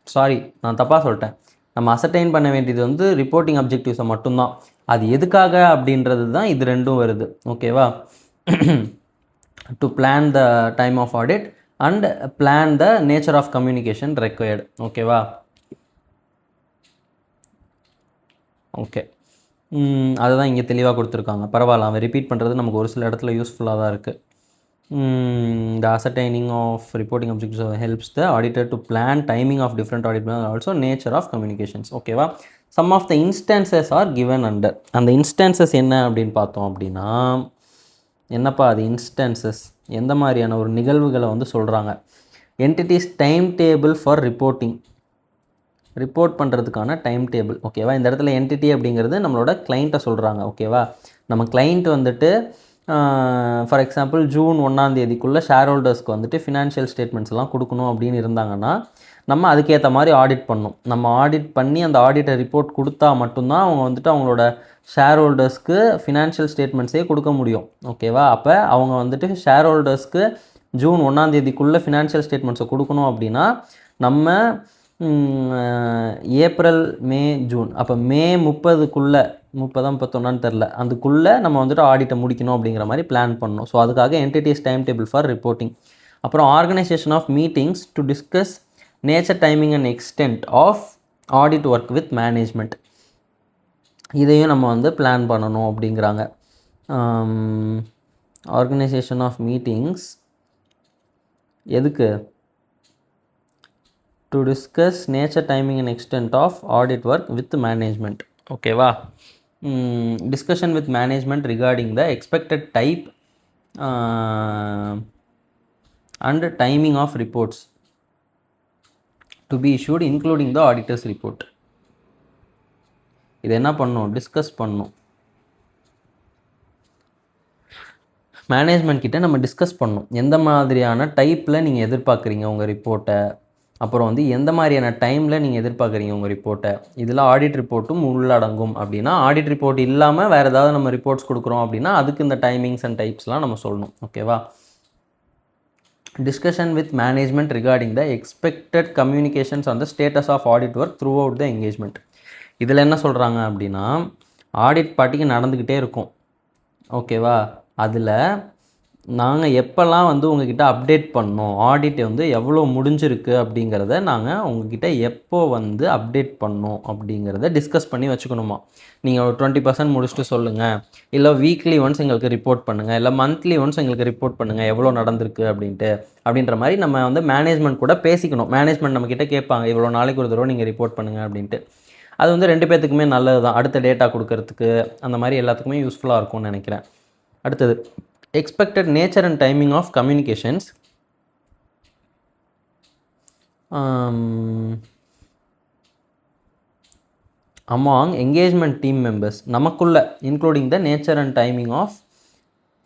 S1: Sorry, நான் தப்பாக சொல்லிட்டேன். நம்ம அசர்டைன் பண்ண வேண்டியது வந்து ரிப்போர்ட்டிங் அப்ஜெக்டிவ்ஸை மட்டும்தான். அது எதுக்காக அப்படின்றது தான் இது ரெண்டும் வருது. ஓகேவா, to plan the time of audit and plan the nature of communication required. ஓகேவா, ஓகே, அதுதான் இங்கே தெளிவாக கொடுத்துருக்காங்க. பரவாயில்ல, அவன் ரிப்பீட் பண்ணுறது நமக்கு ஒரு சில இடத்துல யூஸ்ஃபுல்லாக தான் இருக்குது. The ascertaining of reporting objectives helps the auditor to plan timing of different audit plans and also nature of communications. ஓகேவா, some of the instances are given under. அந்த இன்ஸ்டான்சஸ் என்ன அப்படின்னு பார்த்தோம் அப்படின்னா, என்னப்பா அது இன்ஸ்டான்சஸ், எந்த மாதிரியான ஒரு நிகழ்வுகளை வந்து சொல்கிறாங்க. Entities time table for report பண்ணுறதுக்கான டைம் டேபிள். ஓகேவா, இந்த இடத்துல என்டிட்டி அப்படிங்கிறது நம்மளோட கிளைண்ட்டை சொல்கிறாங்க. ஓகேவா, நம்ம கிளைண்ட் வந்துட்டு ஃபார் எக்ஸாம்பிள் ஜூன் 1 ஷேர் ஹோல்டர்ஸ்க்கு வந்துட்டு ஃபினான்ஷியல் ஸ்டேட்மெண்ட்ஸ் எல்லாம் கொடுக்கணும் அப்படின்னு இருந்தாங்கன்னா நம்ம அதுக்கேற்ற மாதிரி ஆடிட் பண்ணணும். நம்ம ஆடிட் பண்ணி அந்த ஆடிட்டை ரிப்போர்ட் கொடுத்தா மட்டும்தான் அவங்க வந்துட்டு அவங்களோட ஷேர் ஹோல்டர்ஸ்க்கு ஃபினான்ஷியல் ஸ்டேட்மெண்ட்ஸே கொடுக்க முடியும். ஓகேவா, அப்போ அவங்க வந்துட்டு ஷேர் ஹோல்டர்ஸ்க்கு ஜூன் 1 ஃபினான்ஷியல் ஸ்டேட்மெண்ட்ஸை கொடுக்கணும் அப்படின்னா நம்ம ஏப்ரல் மே ஜூன், அப்போ மே 30 தெரில, அதுக்குள்ளே நம்ம வந்துட்டு ஆடிட்டை முடிக்கணும் அப்படிங்கிற மாதிரி பிளான் பண்ணணும். ஸோ அதுக்காக entity's time table for reporting. அப்புறம் organisation of meetings to discuss nature timing and extent of audit work with management. இதையும் நம்ம வந்து பிளான் பண்ணணும் அப்படிங்கிறாங்க. ஆர்கனைசேஷன் ஆஃப் மீட்டிங்ஸ் எதுக்கு, to discuss nature timing and extent of audit work with management. ஓகேவா, discussion with management regarding the expected type and timing of reports to be issued including the auditor's report. இது என்ன பண்ணணும், டிஸ்கஸ் பண்ணணும். மேனேஜ்மெண்ட் கிட்ட நம்ம டிஸ்கஸ் பண்ணணும், எந்த மாதிரியான டைப்பில் நீங்கள் எதிர்பார்க்குறீங்க உங்கள் ரிப்போர்ட்டை, அப்புறம் வந்து எந்த மாதிரியான டைமில் நீங்கள் எதிர்பார்க்குறீங்க உங்கள் ரிப்போர்ட்டை. இதில் ஆடிட் ரிப்போர்ட்டும் உள்ளடங்கும். அப்படின்னா ஆடிட் ரிப்போர்ட் இல்லாமல் வேறு ஏதாவது நம்ம ரிப்போர்ட்ஸ் கொடுக்குறோம் அப்படின்னா அதுக்கு இந்த டைமிங்ஸ் அண்ட் டைப்ஸ்லாம் நம்ம சொல்லணும். ஓகேவா, discussion with management regarding the expected communications on the status of audit work throughout the engagement. இதில் என்ன சொல்கிறாங்க அப்படின்னா ஆடிட் பாட்டிக்கு நடந்துக்கிட்டே இருக்கும். ஓகேவா? அதில் நாங்கள் எப்போல்லாம் வந்து உங்ககிட்ட அப்டேட் பண்ணோம், ஆடிட் வந்து எவ்வளோ முடிஞ்சிருக்கு அப்படிங்கிறத நாங்கள் உங்ககிட்ட எப்போ வந்து அப்டேட் பண்ணோம் அப்படிங்கிறத டிஸ்கஸ் பண்ணி வச்சுக்கணுமா. நீங்கள் ஒரு 20% முடிச்சுட்டு சொல்லுங்கள், இல்லை வீக்லி ஒன்ஸ் எங்களுக்கு ரிப்போர்ட் பண்ணுங்கள், இல்லை மந்த்லி ஒன்ஸ் எங்களுக்கு ரிப்போர்ட் பண்ணுங்கள் எவ்வளோ நடந்திருக்கு அப்படின்ற மாதிரி நம்ம வந்து மேனேஜ்மெண்ட் கூட பேசிக்கணும். மேனேஜ்மெண்ட் நம்மக்கிட்ட கேட்பாங்க, இவ்வளோ நாளைக்கு ஒரு தடவை நீங்கள் ரிப்போர்ட் பண்ணுங்கள் அப்படின்ட்டு. அது வந்து 2 பேர்த்துக்குமே நல்லது தான். அடுத்த டேட்டா கொடுக்கறதுக்கு அந்த மாதிரி எல்லாத்துக்குமே யூஸ்ஃபுல்லாக இருக்கும்னு நினைக்கிறேன். அடுத்தது, expected nature and timing of communications. Among engagement team members, நமக்குள்ள including the nature and timing of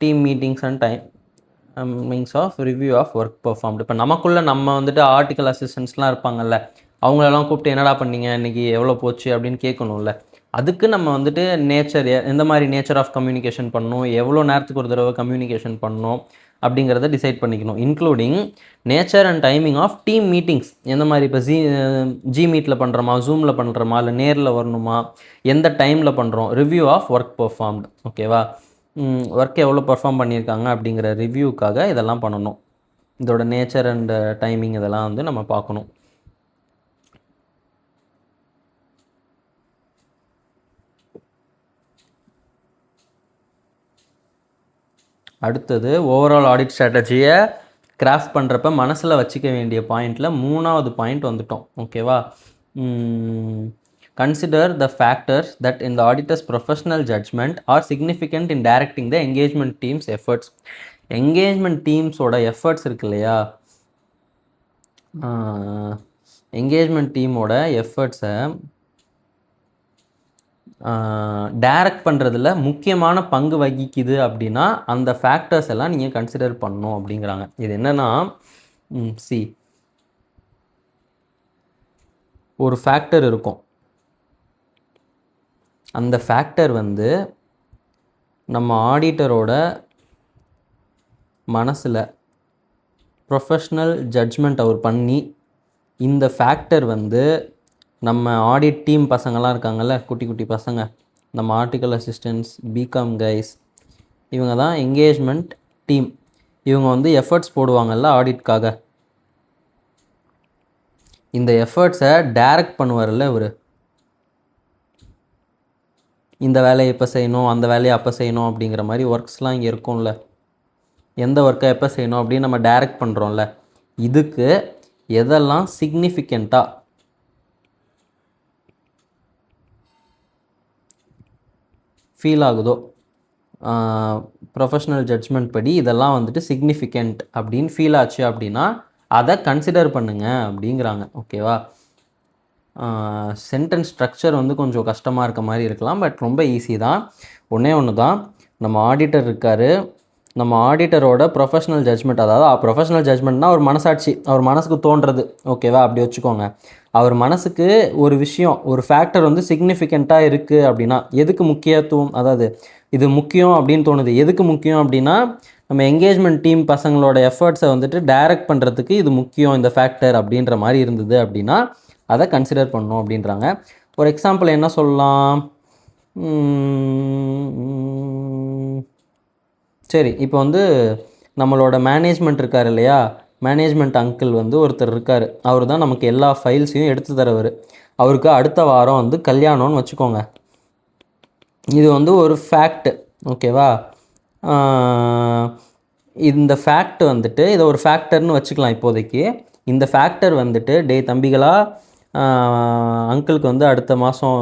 S1: team meetings and timings of review of work performed. இப்போ நமக்குள்ள நம்ம வந்துட்டு ஆர்டிக்கல் அசிஸ்டன்ட்ஸ்லாம் இருப்பாங்கல்ல, அவங்களெல்லாம் கூப்பிட்டு என்னடா பண்ணீங்க இன்றைக்கி, எவ்வளோ போச்சு அப்படின்னு கேட்கணும்ல. அதுக்கு நம்ம வந்துட்டு எந்த மாதிரி நேச்சர் ஆஃப் கம்யூனிகேஷன் பண்ணணும், எவ்வளோ நேரத்துக்கு ஒரு தடவை கம்யூனிகேஷன் பண்ணணும் அப்படிங்கிறத டிசைட் பண்ணிக்கணும். Including nature and timing of team meetings. எந்த மாதிரி இப்போ ஜி மீட்டில் பண்ணுறோமா, ஜூமில் பண்ணுறோமா, இல்லை நேரில் வரணுமா, எந்த டைமில் பண்ணுறோம், ரிவ்யூ ஆஃப் ஒர்க் பெர்ஃபார்ம்டு. ஓகேவா? ஒர்க் எவ்வளோ பெர்ஃபார்ம் பண்ணியிருக்காங்க அப்படிங்கிற ரிவ்யூக்காக இதெல்லாம் பண்ணணும். இதோட நேச்சர் அண்ட் டைமிங் இதெல்லாம் வந்து நம்ம பார்க்கணும். அடுத்தது, ஓவரால் ஆடிட் ஸ்ட்ராட்டஜியை கிராஃப்ட் பண்ணுறப்ப மனசில் வச்சுக்க வேண்டிய பாயிண்டில் 3வது பாயிண்ட் வந்துட்டோம். ஓகேவா? Consider the factors that in the auditor's professional judgment are significant in directing the engagement team's efforts. Engagement டீம்ஸோட எஃபர்ட்ஸ் இருக்கு இல்லையா, என்கேஜ்மெண்ட் டீமோட எஃபர்ட்ஸை டைரக்ட் பண்ணுறதுல முக்கியமான பங்கு வகிக்குது அப்படின்னா அந்த ஃபேக்டர்ஸ் எல்லாம் நீங்கள் கன்சிடர் பண்ணணும் அப்படிங்கிறாங்க. இது என்னென்னா, ஒரு ஃபேக்டர் இருக்கும். அந்த ஃபேக்டர் வந்து நம்ம ஆடிட்டரோட மனசில் ப்ரொஃபஷ்னல் ஜட்ஜ்மெண்ட் அவர் பண்ணி, இந்த ஃபேக்டர் வந்து நம்ம ஆடிட் டீம் பசங்கள்லாம் இருக்காங்கல்ல, குட்டி குட்டி பசங்க, நம்ம ஆர்டிக்கல் அசிஸ்டன்ட்ஸ், பிகாம் கைஸ், இவங்க தான் என்கேஜ்மெண்ட் டீம். இவங்க வந்து எஃபர்ட்ஸ் போடுவாங்கல்ல ஆடிட்காக. இந்த எஃபர்ட்ஸை டைரக்ட் பண்ணுவார்ல இவர், இந்த வேலையை எப்போ செய்யணும், அந்த வேலையை அப்போ செய்யணும் அப்படிங்கிற மாதிரி ஒர்க்ஸ்லாம் இங்கே இருக்கும்ல. எந்த ஒர்க்கை எப்போ செய்யணும் அப்படின்னு நம்ம டைரக்ட் பண்ணுறோம்ல, இதுக்கு எதெல்லாம் சிக்னிஃபிகண்ட்டாக ஃபீல் ஆகுதோ, ப்ரொஃபஷ்னல் ஜட்ஜ்மெண்ட் படி இதெல்லாம் வந்துட்டு சிக்னிஃபிகண்ட் அப்படின்னு ஃபீல் ஆச்சு அப்படின்னா அதை கன்சிடர் பண்ணுங்க அப்படிங்கிறாங்க. ஓகேவா? சென்டென்ஸ் ஸ்ட்ரக்சர் வந்து கொஞ்சம் கஷ்டமாக இருக்க மாதிரி இருக்கலாம், பட் ரொம்ப ஈஸி தான். ஒன்று தான், நம்ம ஆடிட்டர் இருக்கார், நம்ம ஆடிட்டரோட ப்ரொஃபஷ்னல் ஜட்ஜ்மெண்ட், அதாவது ப்ரொஃபஷ்னல் ஜட்ஜ்மெண்ட்னால் அவர் மனசாட்சி, அவர் மனசுக்கு தோன்றது. ஓகேவா? அப்படி வச்சுக்கோங்க. அவர் மனசுக்கு ஒரு விஷயம், ஒரு ஃபேக்டர் வந்து சிக்னிஃபிகண்ட்டாக இருக்குது அப்படின்னா, எதுக்கு முக்கியத்துவம், அதாவது இது முக்கியம் அப்படின்னு தோணுது, எதுக்கு முக்கியம் அப்படின்னா நம்ம என்கேஜ்மெண்ட் டீம் பசங்களோட எஃபர்ட்ஸை வந்துட்டு டைரக்ட் பண்ணுறதுக்கு இது முக்கியம் இந்த ஃபேக்டர் அப்படின்ற மாதிரி இருந்தது அப்படின்னா அதை கன்சிடர் பண்ணணும் அப்படின்றாங்க. ஒரு எக்ஸாம்பிள் என்ன சொல்லலாம், சரி, இப்போ வந்து நம்மளோட மேனேஜ்மெண்ட் இருக்கார் இல்லையா, மேனேஜ்மெண்ட் அங்கிள் வந்து ஒருத்தர் இருக்கார், அவர் தான் நமக்கு எல்லா ஃபைல்ஸையும் எடுத்து தரவர். அவருக்கு அடுத்த வாரம் வந்து கல்யாணம்னு வச்சுக்கோங்க. இது வந்து ஒரு ஃபேக்ட். ஓகேவா? இந்த ஃபேக்ட் வந்துட்டு, இதை ஒரு ஃபேக்டர்னு வச்சுக்கலாம் இப்போதைக்கு. இந்த ஃபேக்டர் வந்துட்டு, டே தம்பிகளா, அங்கிளுக்கு வந்து அடுத்த மாதம்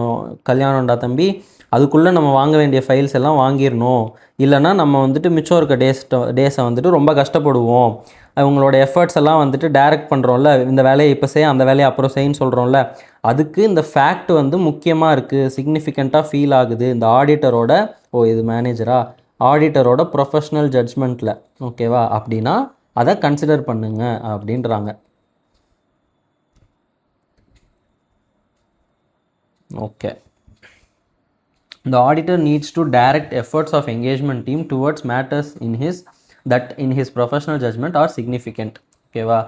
S1: கல்யாணம்டா தம்பி, அதுக்குள்ளே நம்ம வாங்க வேண்டிய ஃபைல்ஸ் எல்லாம் வாங்கிடணும், இல்லைனா நம்ம வந்துட்டு மிச்சம் இருக்க டேஸை வந்துட்டு ரொம்ப கஷ்டப்படுவோம். அவங்களோட எஃபர்ட்ஸ் எல்லாம் வந்துட்டு டைரக்ட் பண்ணுறோம்ல, இந்த வேலையை இப்போ செய்ய அந்த வேலையை அப்புறம் செய்யன்னு சொல்கிறோம்ல, அதுக்கு இந்த ஃபேக்ட் வந்து முக்கியமாக இருக்குது, சிக்னிஃபிகண்ட்டாக ஃபீல் ஆகுது இந்த ஆடிட்டரோட, இது மேனேஜரா, ஆடிட்டரோட ப்ரொஃபஷ்னல் ஜட்ஜ்மெண்ட்டில். ஓகேவா? அப்படின்னா அதை கன்சிடர் பண்ணுங்க அப்படின்றாங்க. Okay. The auditor needs to direct efforts of engagement team towards matters that in his professional judgment are significant. ஓகேவா?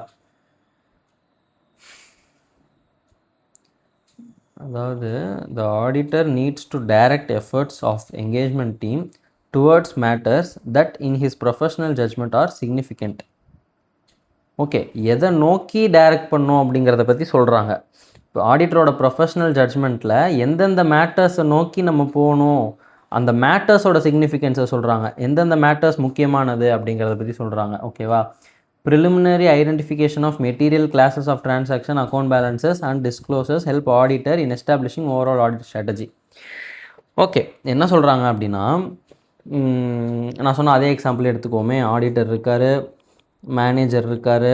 S1: அதாவது the auditor needs to direct efforts of engagement team towards matters that in his professional judgment are significant. Okay, எதை நோக்கி டைரக்ட் பண்ணோம் அப்படிங்கிறத பற்றி சொல்கிறாங்க. இப்போ ஆடிட்டரோட ப்ரொஃபஷனல் ஜட்ஜ்மெண்ட்டில் எந்தெந்த மேட்டர்ஸை நோக்கி நம்ம போகணும், அந்த மேட்டர்ஸோட சிக்னிஃபிகன்ஸை சொல்கிறாங்க. எந்தெந்த மேட்டர்ஸ் முக்கியமானது அப்படிங்கிறத பற்றி சொல்கிறாங்க. ஓகேவா? Preliminary identification of material classes of transaction account balances and disclosures help auditor in establishing overall audit strategy. Okay, என்ன சொல்கிறாங்க அப்படின்னா, நான் சொன்ன அதே எக்ஸாம்பிள் எடுத்துக்கோமே. ஆடிட்டர் இருக்கார், மேனேஜர் இருக்கார்,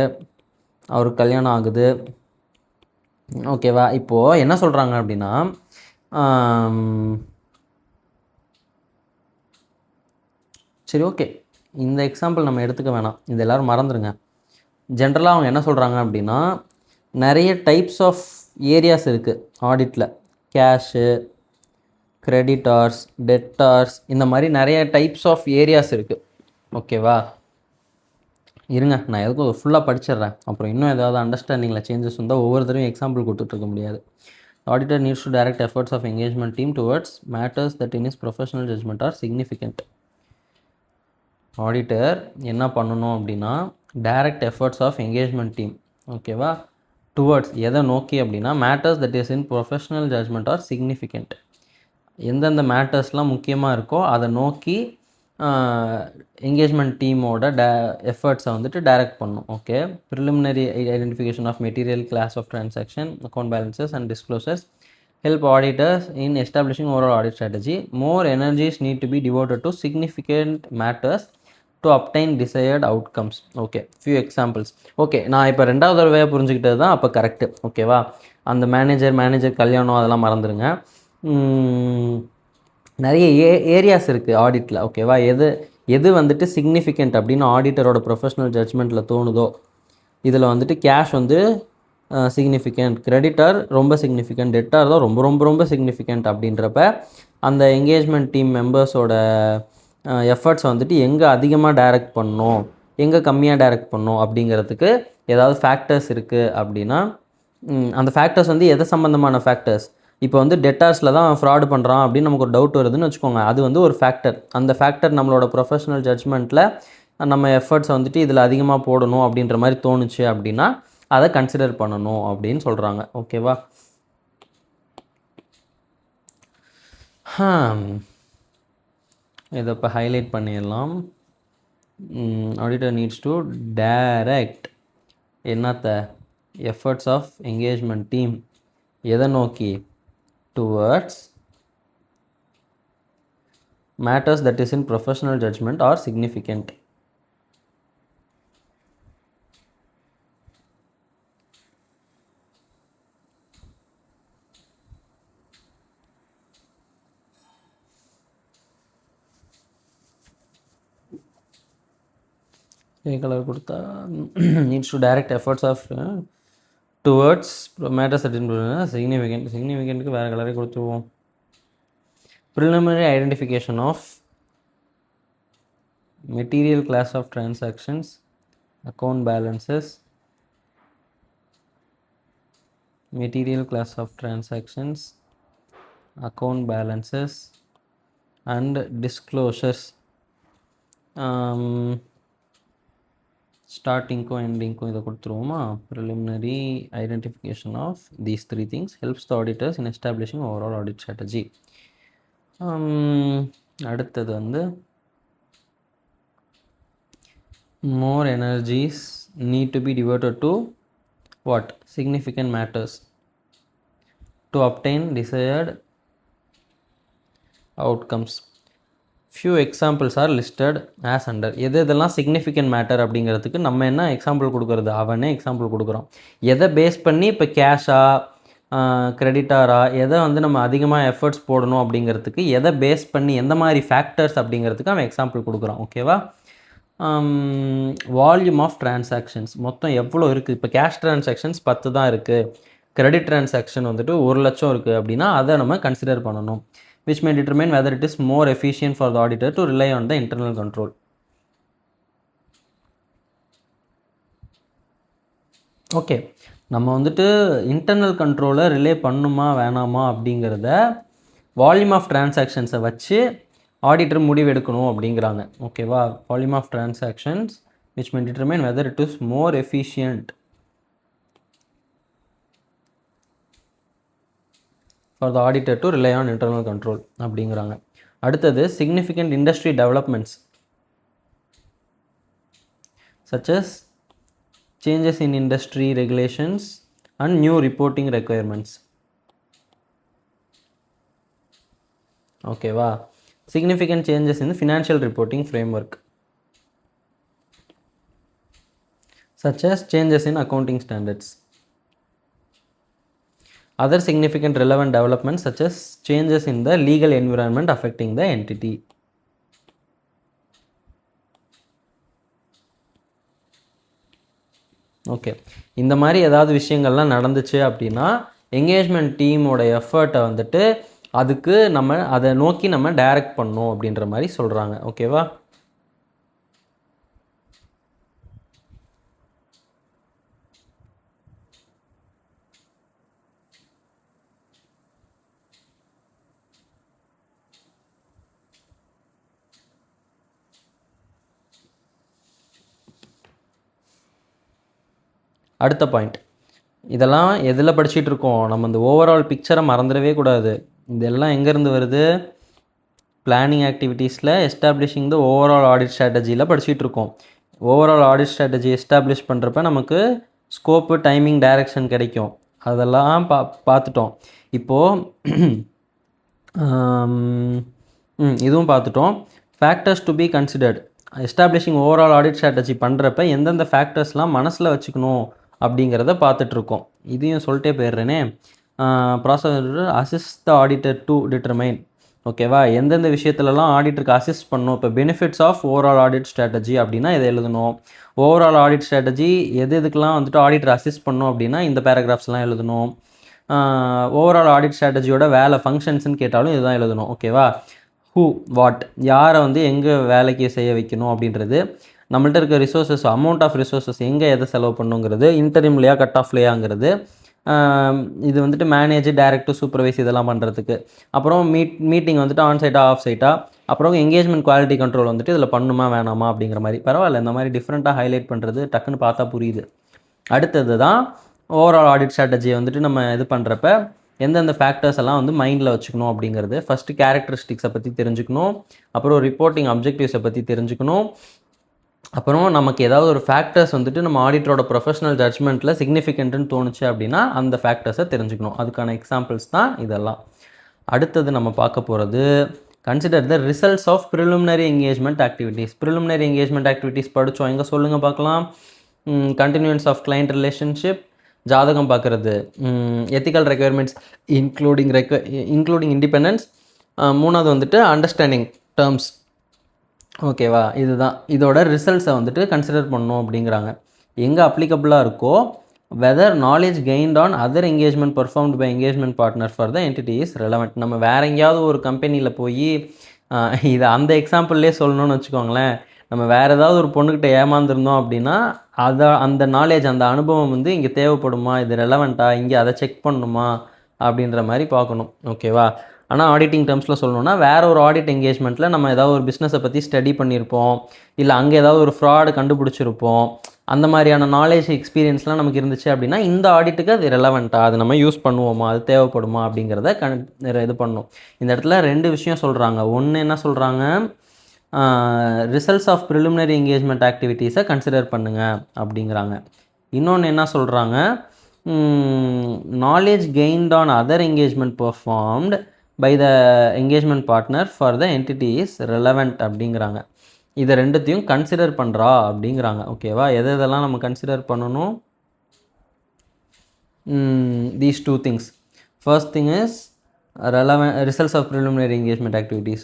S1: அவருக்கு கல்யாணம் ஆகுது. ஓகேவா? இப்போது என்ன சொல்கிறாங்க அப்படின்னா, சரி ஓகே, இந்த எக்ஸாம்பிள் நம்ம எடுத்துக்க வேணாம், இது எல்லோரும் மறந்துடுங்க. ஜென்ரலாக அவங்க என்ன சொல்கிறாங்க அப்படின்னா, நிறைய டைப்ஸ் ஆஃப் ஏரியாஸ் இருக்குது ஆடிட்டில். கேஷு, கிரெடிட்டார்ஸ், டெட்டார்ஸ், இந்த மாதிரி நிறைய டைப்ஸ் ஆஃப் ஏரியாஸ் இருக்குது. ஓகேவா? இருங்க, நான் எதுக்கும் ஃபுல்லாக படிச்சிடுறேன். அப்புறம் இன்னும் ஏதாவது அண்டர்ஸ்டாண்டிங்கில் சேஞ்சஸ் இருந்தால் ஒவ்வொருத்தரையும் எக்ஸாம்பிள் கொடுத்துட்ருக்க முடியாது. Auditor needs to direct efforts of engagement team towards matters that in is professional judgment are significant. Auditor என்ன பண்ணணும் அப்படின்னா, direct efforts of engagement team, ஓகேவா, டுவர்ட்ஸ் எதை நோக்கி அப்படின்னா, matters that is in professional judgment are significant. எந்தெந்த மேட்டர்ஸ்லாம் முக்கியமாக இருக்கோ அதை நோக்கி எங்கேஜ்மெண்ட் டீமோட எஃபர்ட்ஸை வந்துட்டு டைரக்ட் பண்ணும். Okay, preliminary identification of material class of transaction account balances and disclosures help auditors in establishing overall audit strategy. More energies need to be devoted to significant matters to obtain desired outcomes. Okay, few examples. Okay, நான் இப்போ ரெண்டாவது தடவையாக புரிஞ்சுக்கிட்டது தான் அப்போ கரெக்டு. ஓகேவா? அந்த மேனேஜர் கல்யாணம் அதெல்லாம் மறந்துடுங்க. நிறைய ஏரியாஸ் இருக்குது ஆடிட்டில். ஓகேவா? எது வந்துட்டு சிக்னிஃபிகண்ட் அப்படின்னு ஆடிட்டரோட ப்ரொஃபஷனல் ஜட்ஜ்மெண்ட்டில் தோணுதோ, இதில் வந்துட்டு கேஷ் வந்து சிக்னிஃபிகண்ட், கிரெடிட்டார் ரொம்ப சிக்னிஃபிகண்ட், டெட்டார் தான் ரொம்ப ரொம்ப ரொம்ப சிக்னிஃபிகண்ட் அப்படின்றப்ப அந்த எங்கேஜ்மெண்ட் டீம் மெம்பர்ஸோட எஃபர்ட்ஸை வந்துட்டு எங்கே அதிகமாக டைரக்ட் பண்ணணும், எங்கே கம்மியாக டைரக்ட் பண்ணணும் அப்படிங்கிறதுக்கு ஏதாவது ஃபேக்டர்ஸ் இருக்குது அப்படின்னா, அந்த ஃபேக்டர்ஸ் வந்து எதை சம்மந்தமான ஃபேக்டர்ஸ். இப்போ வந்து டெட்டார்ஸில் தான் ஃப்ராடு பண்ணுறான் அப்படின்னு நமக்கு ஒரு டவுட் வருதுன்னு வச்சுக்கோங்க. அது வந்து ஒரு ஃபேக்டர். அந்த ஃபேக்டர் நம்மளோட ப்ரொஃபஷனல் ஜட்ஜ்மெண்ட்டில் நம்ம எஃபர்ட்ஸ் வந்துட்டு இதில் அதிகமாக போடணும் அப்படின்ற மாதிரி தோணுச்சு அப்படின்னா அதை கன்சிடர் பண்ணணும் அப்படின்னு சொல்கிறாங்க. ஓகேவா? இதை இப்போ ஹைலைட் பண்ணிடலாம். ஆடிட்டர் நீட்ஸ் டு டைரக்ட் என்னத்த எஃபர்ட்ஸ் ஆஃப் எங்கேஜ்மெண்ட் டீம் எதை நோக்கி, towards matters that is in professional judgment or significant. Colour கொடுத்தா needs to direct efforts of towards matters that in சிக்னிஃபிகண்ட்டுக்கு வேறு கலரே கொடுத்துருவோம். Preliminary identification of material class of transactions account balances material class of transactions account balances and disclosures. ஸ்டார்டிங்க்கும் எண்டிங்க்கும் இதை கொடுத்துருவோமா. Preliminary identification of these 3 things helps the auditors in establishing overall audit strategy. அடுத்தது வந்து more energies need to be devoted to what? Significant matters to obtain desired outcomes. Few examples are listed as under. எதெல்லாம் சிக்னிஃபிகண்ட் மேட்டர் அப்படிங்கிறதுக்கு நம்ம என்ன எக்ஸாம்பிள் கொடுக்குறது, அவனே எக்ஸாம்பிள் கொடுக்குறோம். எதை பேஸ் பண்ணி இப்போ கேஷா கிரெடிட்டாரா எதை வந்து நம்ம அதிகமாக எஃபர்ட்ஸ் போடணும் அப்படிங்கிறதுக்கு எதை பேஸ் பண்ணி எந்த மாதிரி ஃபேக்டர்ஸ் அப்படிங்கிறதுக்கு அவன் எக்ஸாம்பிள் கொடுக்குறான். ஓகேவா? வால்யூம் ஆஃப் டிரான்சாக்ஷன்ஸ் மொத்தம் எவ்வளோ இருக்குது. இப்போ கேஷ் டிரான்சாக்ஷன்ஸ் 10 தான் இருக்குது, கிரெடிட் டிரான்சாக்ஷன் வந்துட்டு 1 லட்சம் இருக்குது அப்படின்னா அதை நம்ம கன்சிடர் பண்ணணும். which may determine whether it is more efficient for the auditor to rely on the internal control. Okay, நம்ம வந்துட்டு இன்டர்னல் கண்ட்ரோலை ரிலே பண்ணுமா வேணாமா அப்படிங்கிறத வால்யூம் ஆஃப் டிரான்சாக்ஷன்ஸை வச்சு ஆடிட்டர் முடிவு எடுக்கணும் அப்படிங்கிறாங்க. ஓகேவா, volume of transactions which may determine whether it is more efficient for the auditor to rely on internal control அப்படிங்கிறாங்க. அடுத்தது significant industry developments such as changes in industry regulations and new reporting requirements. ஓகேவா, significant changes in the financial reporting framework such as changes in accounting standards. Other significant relevant developments such as changes in the legal environment affecting the entity. Okay, இந்த மாதிரி ஏதாவது விஷயங்கள்லாம் நடந்துச்சு அப்படின்னா என்கேஜ்மெண்ட் டீமோட எஃபர்ட்டை வந்துட்டு அதுக்கு நம்ம அதை நோக்கி நம்ம டைரக்ட் பண்ணணும் அப்படின்ற மாதிரி சொல்கிறாங்க. ஓகேவா, அடுத்த பாயிண்ட். இதெல்லாம் எதில் படிச்சுட்டு இருக்கோம், நம்ம இந்த ஓவரால் பிக்சரை மறந்துடவே கூடாது. இதெல்லாம் எங்கேருந்து வருது, பிளானிங் ஆக்டிவிட்டீஸில் எஸ்டாப்ளிஷிங் த ஓவரால் ஆடிட் ஸ்ட்ராட்டஜியில் படிச்சுட்டு இருக்கோம். ஓவரால் ஆடிட் ஸ்ட்ராட்டஜி எஸ்டாப்ளிஷ் பண்ணுறப்ப நமக்கு ஸ்கோப்பு, டைமிங், டைரக்ஷன் கிடைக்கும். அதெல்லாம் பார்த்துட்டோம். இப்போது இதுவும் பார்த்துட்டோம். Factors to be considered. Establishing overall audit strategy பண்ணுறப்ப எந்தெந்த ஃபேக்டர்ஸ்லாம் மனசில் வச்சுக்கணும் அப்படிங்கிறத பார்த்துட்ருக்கோம். இதையும் சொல்லிட்டே போயிடுறேனே. Process assist the auditor to determine. ஓகேவா, எந்தெந்த விஷயத்துலலாம் ஆடிட்டருக்கு அசிஸ்ட் பண்ணணும். இப்போ benefits of overall audit strategy அப்படின்னா இதை எழுதணும். ஓவரால் ஆடிட் ஸ்ட்ராட்டஜி எதுக்கெலாம் வந்துட்டு ஆடிட்டர் அசிஸ்ட் பண்ணணும் அப்படின்னா இந்த பேராகிராஃப்ஸ்லாம் எழுதணும். ஓவரால் ஆடிட் ஸ்ட்ராட்டஜியோட வேலை ஃபங்க்ஷன்ஸ்ன்னு கேட்டாலும் இதுதான் எழுதணும். ஓகேவா, ஹூ, வாட், யாரை வந்து எங்கே வேலைக்கு செய்ய வைக்கணும் அப்படின்றது, நம்மள்ட்ட இருக்க ரிசோர்ஸஸ், அமௌண்ட் ஆஃப் ரிசோர்ஸஸ் எங்கே எதை செலவு பண்ணுங்கிறது, இன்டரிம்லையா கட் ஆஃப்லையாங்கிறது, இது வந்துட்டு மேனேஜ், டைரக்ட், சூப்பர்வைஸ் இதெல்லாம் பண்ணுறதுக்கு. அப்புறம் மீட்டிங் வந்துட்டு ஆன் சைட்டா ஆஃப் சைட்டா, அப்புறம் எங்கேஜ்மெண்ட் குவாலிட்டி கண்ட்ரோல் வந்துட்டு இதில் பண்ணுமா வேணாமா அப்படிங்கிற மாதிரி. பரவாயில்ல, இந்த மாதிரி டிஃப்ரெண்ட்டாக ஹைலைட் பண்ணுறது டக்குன்னு பார்த்தா புரியுது. அடுத்தது தான் ஓவரால் ஆடிட் ஸ்ட்ராட்டஜியை வந்துட்டு நம்ம இது பண்ணுறப்ப எந்தெந்த ஃபேக்டர்ஸ் எல்லாம் வந்து மைண்டில் வச்சுக்கணும் அப்படிங்கிறது. ஃபஸ்ட்டு கேரக்டரிஸ்டிக்ஸை பற்றி தெரிஞ்சுக்கணும், அப்புறம் ரிப்போர்ட்டிங் அப்ஜெக்டிவ்ஸை பற்றி தெரிஞ்சுக்கணும், அப்புறம் நமக்கு ஏதாவது ஒரு ஃபேக்டர்ஸ் வந்துட்டு நம்ம ஆடிட்டரோட ப்ரொஃபஷனல் ஜட்ஜ்மெண்ட்டில் சிக்னிஃபிகண்ட்டுன்னு தோணுச்சு அப்படின்னா அந்த ஃபேக்டர்ஸை தெரிஞ்சுக்கணும். அதுக்கான எக்ஸாம்பிள்ஸ் தான் இதெல்லாம். அடுத்தது நம்ம பார்க்க போகிறது consider the results of preliminary engagement activities. Preliminary engagement activities படித்தோம், எங்கே சொல்லுங்கள் பார்க்கலாம். கண்டினியூன்ஸ் ஆஃப் கிளைண்ட் ரிலேஷன்ஷிப், ஜாதகம் பார்க்குறது, எத்திக்கல் ரெக்குயர்மெண்ட்ஸ் இன்க்ளூடிங் இண்டிபெண்டன்ஸ், மூணாவது வந்துட்டு அண்டர்ஸ்டாண்டிங் டேர்ம்ஸ். ஓகேவா, இதுதான் இதோட ரிசல்ட்ஸை வந்துட்டு கன்சிடர் பண்ணணும் அப்படிங்கிறாங்க. எங்கே அப்ளிகபிளாக இருக்கோ, whether knowledge gained on other engagement performed by engagement partner for the entity is relevant. நம்ம வேறு எங்கேயாவது ஒரு கம்பெனியில் போய் இதை அந்த எக்ஸாம்பிள்லேயே சொல்லணும்னு வச்சுக்கோங்களேன். நம்ம வேறு ஏதாவது ஒரு பொண்ணுக்கிட்ட ஏமாந்துருந்தோம் அப்படின்னா அந்த நாலேஜ், அந்த அனுபவம் வந்து இங்கே தேவைப்படுமா, இது ரெலவெண்ட்டா, இங்கே அதை செக் பண்ணணுமா அப்படின்ற மாதிரி பார்க்கணும். ஓகேவா, ஆனால் ஆடிட்டிங் டேர்ம்ஸில் சொல்லணும்னா வேறு ஒரு ஆடிட் என்கேஜ்மெண்ட்டில் நம்ம ஏதாவது ஒரு பிஸ்னஸை பற்றி ஸ்டடி பண்ணியிருப்போம், இல்லை அங்கே ஏதாவது ஒரு ஃப்ராடு கண்டுபிடிச்சிருப்போம். அந்த மாதிரியான நாலேஜ், எக்ஸ்பீரியன்ஸ்லாம் நமக்கு இருந்துச்சு அப்படின்னா இந்த ஆடிட்டுக்கு அது ரெலவெண்ட்டாக, அது நம்ம யூஸ் பண்ணுவோமா, அது தேவைப்படுமா அப்படிங்கிறத இது பண்ணணும். இந்த இடத்துல ரெண்டு விஷயம் சொல்கிறாங்க. ஒன்று என்ன சொல்கிறாங்க, ரிசல்ட்ஸ் ஆஃப் ப்ரிலிமினரி என்கேஜ்மெண்ட் ஆக்டிவிட்டீஸை கன்சிடர் பண்ணுங்கள் அப்படிங்கிறாங்க. இன்னொன்று என்ன சொல்கிறாங்க, knowledge gained on other engagement performed by the engagement partner for the entity is relevant அப்படிங்கிறாங்க. இதை ரெண்டுத்தையும் கன்சிடர் பண்ணுறா அப்படிங்கிறாங்க. ஓகேவா, எதெல்லாம் நம்ம கன்சிடர் பண்ணணும், these two things. First thing is relevant results of preliminary engagement activities.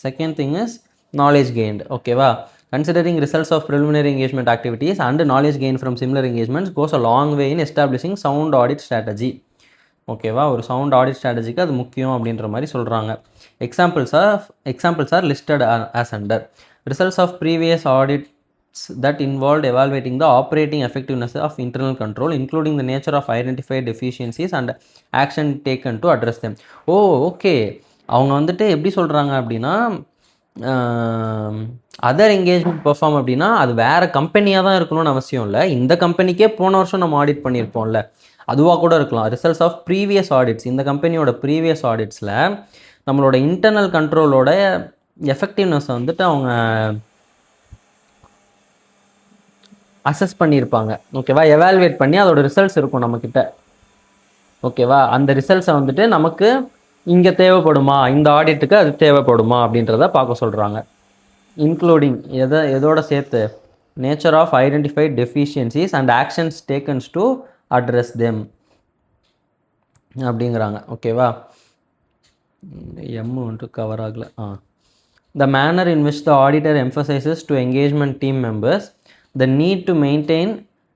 S1: Second thing is knowledge gained. ஓகேவா, considering results of preliminary engagement activities and knowledge gained from similar engagements goes a long way in establishing sound audit strategy. ஓகேவா, ஒரு சவுண்ட் ஆடிட் ஸ்ட்ராட்டஜிக்கு அது முக்கியம் அப்படின்ற மாதிரி சொல்கிறாங்க. Examples are listed as under. Results of previous audits that involved evaluating the operating effectiveness of internal control, including the nature of identified deficiencies and action taken to address them. Okay, அவங்க வந்துட்டு எப்படி சொல்கிறாங்க அப்படின்னா, அதர் என்கேஜ்மெண்ட் பெர்ஃபார்ம் அப்படின்னா அது வேறு கம்பெனியாக தான் இருக்கணும்னு அவசியம் இல்லை. இந்த கம்பெனிக்கே போன வருஷம் நம்ம ஆடிட் பண்ணியிருப்போம்ல, அதுவாக கூட இருக்கலாம். ரிசல்ட்ஸ் ஆஃப் ப்ரீவியஸ் ஆடிட்ஸ், இந்த கம்பெனியோட ப்ரீவியஸ் ஆடிட்ஸில் நம்மளோட இன்டர்னல் கண்ட்ரோலோட எஃபெக்டிவ்னஸை வந்துட்டு அவங்க அசஸ் பண்ணியிருப்பாங்க. ஓகேவா, எவாலுவேட் பண்ணி அதோட ரிசல்ட்ஸ் இருக்கும் நம்மக்கிட்ட. ஓகேவா, அந்த ரிசல்ட்ஸை வந்துட்டு நமக்கு இங்கே தேவைப்படுமா, இந்த ஆடிட்டுக்கு அது தேவைப்படுமா அப்படின்றத பார்க்க சொல்கிறாங்க. இன்க்ளூடிங் எதோட சேர்த்து, nature of identified deficiencies and actions takens to address them அப்படிங்கிறாங்க. ஓகேவா, வந்துட்டு கவர் ஆகலை. The manner in which the auditor emphasises to engagement team members the need to maintain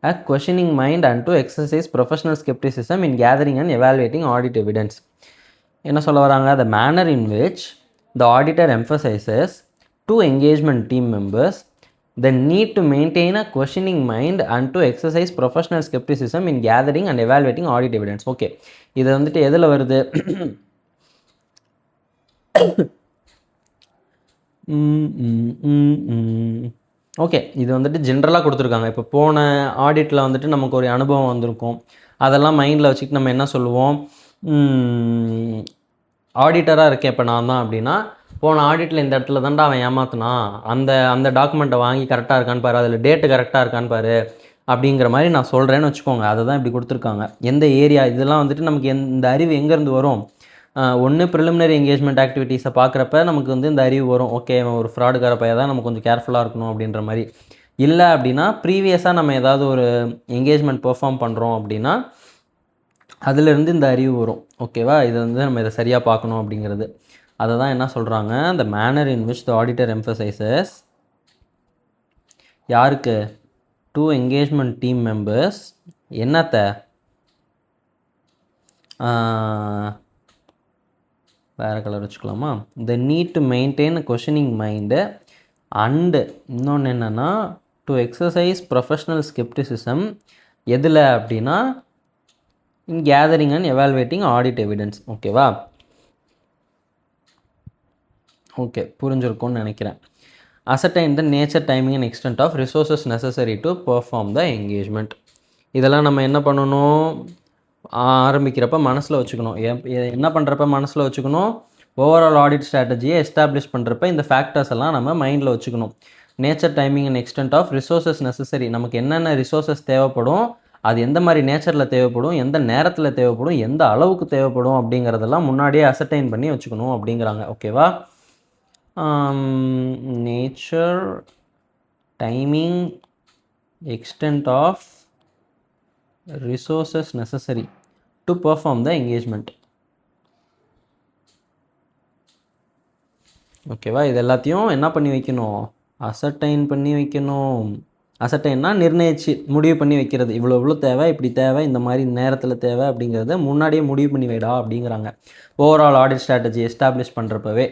S1: a questioning mind and to exercise professional skepticism in gathering and evaluating audit evidence. என்ன சொல்ல வராங்க, the manner in which the auditor emphasizes to engagement team members the need to maintain a questioning mind and to exercise professional skepticism in gathering and evaluating audit evidence. Okay, இது வந்துட்டு எதில் வருது, ஓகே, இது வந்துட்டு ஜென்ரலாக கொடுத்துருக்காங்க. இப்போ போன ஆடிட்டில் வந்துட்டு நமக்கு ஒரு அனுபவம் வந்திருக்கும், அதெல்லாம் மைண்டில் வச்சுக்கிட்டு நம்ம என்ன சொல்லுவோம், ஆடிட்டராக இருக்கேன் இப்போ நான் தான் அப்படின்னா, போன ஆடிட்டில் இந்த இடத்துல தான்டா அவன் ஏமாத்தினான், அந்த டாக்குமெண்ட்டை வாங்கி கரெக்டாக இருக்கான்னு பாரு, அதில் டேட்டு கரெக்டாக இருக்கான்னு பாரு அப்படிங்கிற மாதிரி நான் சொல்கிறேன்னு வச்சுக்கோங்க. அதை தான் இப்படி கொடுத்துருக்காங்க. எந்த ஏரியா, இதெல்லாம் வந்துட்டு நமக்கு இந்த அறிவு எங்கேருந்து வரும், ஒன்று ப்ரிலிமினரி என்கேஜ்மெண்ட் ஆக்டிவிட்டீஸை பார்க்குறப்ப நமக்கு வந்து இந்த அறிவு வரும். ஓகே, ஒரு ஃப்ராடுக்கார பையன் தான், நம்ம கொஞ்சம் கேர்ஃபுல்லாக இருக்கணும் அப்படின்ற மாதிரி. இல்லை அப்படின்னா ப்ரீவியஸாக நம்ம ஏதாவது ஒரு என்கேஜ்மெண்ட் பெர்ஃபார்ம் பண்ணுறோம் அப்படின்னா அதிலிருந்து இந்த அறிவு வரும். ஓகேவா, இது வந்து நம்ம இதை சரியாக பார்க்கணும் அப்படிங்கிறது. அதை தான் என்ன சொல்கிறாங்க, the manner in which the auditor emphasizes, யாருக்கு, to engagement team members, என்னத்தை, வேறு கலர் வச்சுக்கலாமா, the need to maintain a questioning mind and இன்னொன்று என்னென்னா to exercise professional skepticism, எதில் அப்படின்னா in gathering and evaluating audit evidence. ஓகேவா, ஓகே, புரிஞ்சிருக்கும்னு நினைக்கிறேன். ascertain the nature, timing and extent of resources necessary to perform the engagement. இதெல்லாம் நம்ம என்ன பண்ணணும், ஆரம்பிக்கிறப்ப மனசில் வச்சுக்கணும். என்ன பண்ணுறப்ப மனசில் வச்சுக்கணும், ஓவரால் ஆடிட் ஸ்ட்ராட்டஜியை எஸ்டாப்ளிஷ் பண்ணுறப்ப இந்த ஃபேக்டர்ஸ் எல்லாம் நம்ம மைண்டில் வச்சுக்கணும். Nature, timing and extent of resources necessary, நமக்கு என்னென்ன ரிசோர்ஸஸ் தேவைப்படும், அது எந்த மாதிரி நேச்சரில் தேவைப்படும், எந்த நேரத்தில் தேவைப்படும், எந்த அளவுக்கு தேவைப்படும் அப்படிங்கிறதெல்லாம் முன்னாடியே அசர்டைன் பண்ணி வச்சுக்கணும் அப்படிங்கிறாங்க. ஓகேவா, nature, timing, extent of resources necessary to perform the engagement. ஓகேவா, இது எல்லாத்தையும் என்ன பண்ணி வைக்கணும், அசர்டைன் பண்ணி வைக்கணும். அசர்டைன்னா நிர்ணயிச்சு முடிவு பண்ணி வைக்கிறது, இவ்வளோ தேவை, இப்படி தேவை, இந்த மாதிரி நேரத்தில் தேவை அப்படிங்கிறத முன்னாடியே முடிவு பண்ணி வைடா அப்படிங்கிறாங்க. ஓவரால் ஆடிட் ஸ்ட்ராட்டஜி எஸ்டாப்ளிஷ் பண்ணுறப்பவே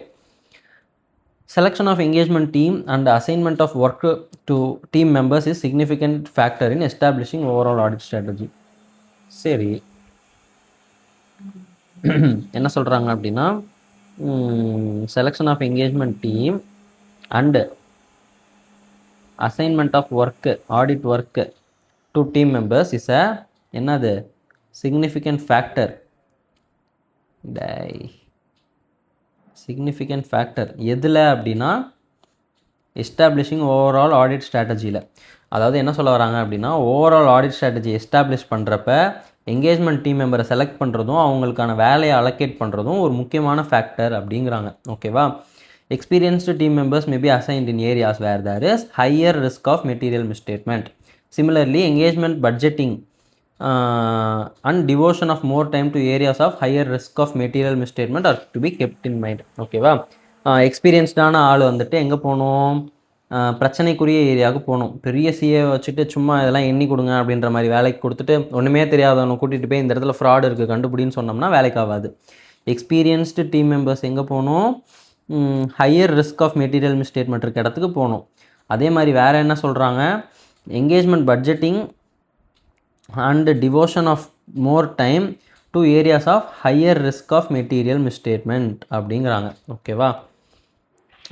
S1: selection of engagement team and assignment of work to team members is significant factor in establishing overall audit strategy. சரி, என்ன சொல்கிறாங்க அப்படின்னா, selection of engagement team and assignment of work, audit work to team members is a என்னது significant factor. சிக்னிஃபிகண்ட் ஃபேக்டர் எதில் அப்படின்னா எஸ்டாப்ளிஷிங் ஓவரால் ஆடிட் ஸ்ட்ராட்டஜியில். அதாவது என்ன சொல்ல வராங்க அப்படின்னா, ஓவரால் ஆடிட் ஸ்ட்ராட்டஜி எஸ்டாப்ளிஷ் பண்ணுறப்ப என்கேஜ்மெண்ட் டீம் மெம்பரை செலக்ட் பண்ணுறதும் அவங்களுக்கான வேலையை அலோகேட் பண்ணுறதும் ஒரு முக்கியமான ஃபேக்டர் அப்படிங்கிறாங்க. ஓகேவா, experienced team members may be assigned in areas where there is higher risk of material misstatement. Similarly engagement budgeting and devotion of more time to areas of higher risk of material misstatement are to be kept in mind. ஓகேவா, எக்ஸ்பீரியன்ஸ்டான ஆள் வந்துட்டு எங்கே போகணும், பிரச்சனைக்குரிய ஏரியாவுக்கு போகணும். பெரிய சிஏ வச்சுட்டு சும்மா இதெல்லாம் எண்ணி கொடுங்க அப்படின்ற மாதிரி வேலைக்கு கொடுத்துட்டு ஒன்றுமே தெரியாதவனை கூட்டிகிட்டு போய் இந்த இடத்துல ஃப்ராட் இருக்குது கண்டுபிடின்னு சொன்னோம்னா வேலைக்கு ஆகாது. எக்ஸ்பீரியன்ஸ்டு டீம் மெம்பர்ஸ் எங்கே போகணும், higher risk of material misstatement இருக்க இடத்துக்கு போகணும். அதே மாதிரி வேறு என்ன சொல்கிறாங்க, engagement budgeting and devotion of more time to areas of higher risk of material misstatement அப்படிங்கிறாங்க. ஓகேவா,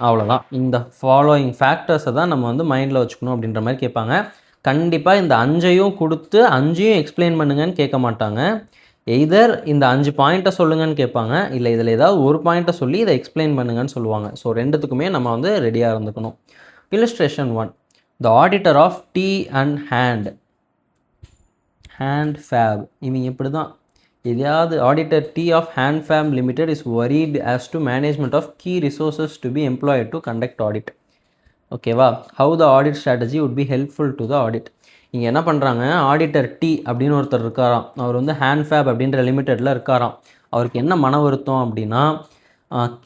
S1: அவ்வளோதான். இந்த ஃபாலோயிங் ஃபேக்டர்ஸை தான் நம்ம வந்து மைண்டில் வச்சுக்கணும் அப்படின்ற மாதிரி கேட்பாங்க. கண்டிப்பாக இந்த 5ஐயும் கொடுத்து 5ஐயும் எக்ஸ்பிளைன் பண்ணுங்கன்னு கேட்க மாட்டாங்க. எய்தர் இந்த 5 பாயிண்ட்டை சொல்லுங்கன்னு கேட்பாங்க, இல்லை இதில் ஏதாவது ஒரு பாயிண்ட்டை சொல்லி இதை எக்ஸ்பிளைன் பண்ணுங்கன்னு சொல்லுவாங்க. ஸோ ரெண்டுத்துக்குமே நம்ம வந்து ரெடியாக இருந்துக்கணும். Illustration 1, the auditor of T and Hand Fab. இவங்க இப்படி தான் எதையாவது auditor T of Hand Fab Limited is worried as to management of key resources to be employed to conduct audit. ஓகேவா, how the audit strategy would be helpful to the audit. இங்கே என்ன பண்ணுறாங்க, ஆடிட்டர் டி அப்படின்னு ஒருத்தர் இருக்காராம். அவர் வந்து ஹேண்ட் ஃபேப் அப்படின்ற லிமிட்டெடில் இருக்காராம். அவருக்கு என்ன மன வருத்தம் அப்படின்னா,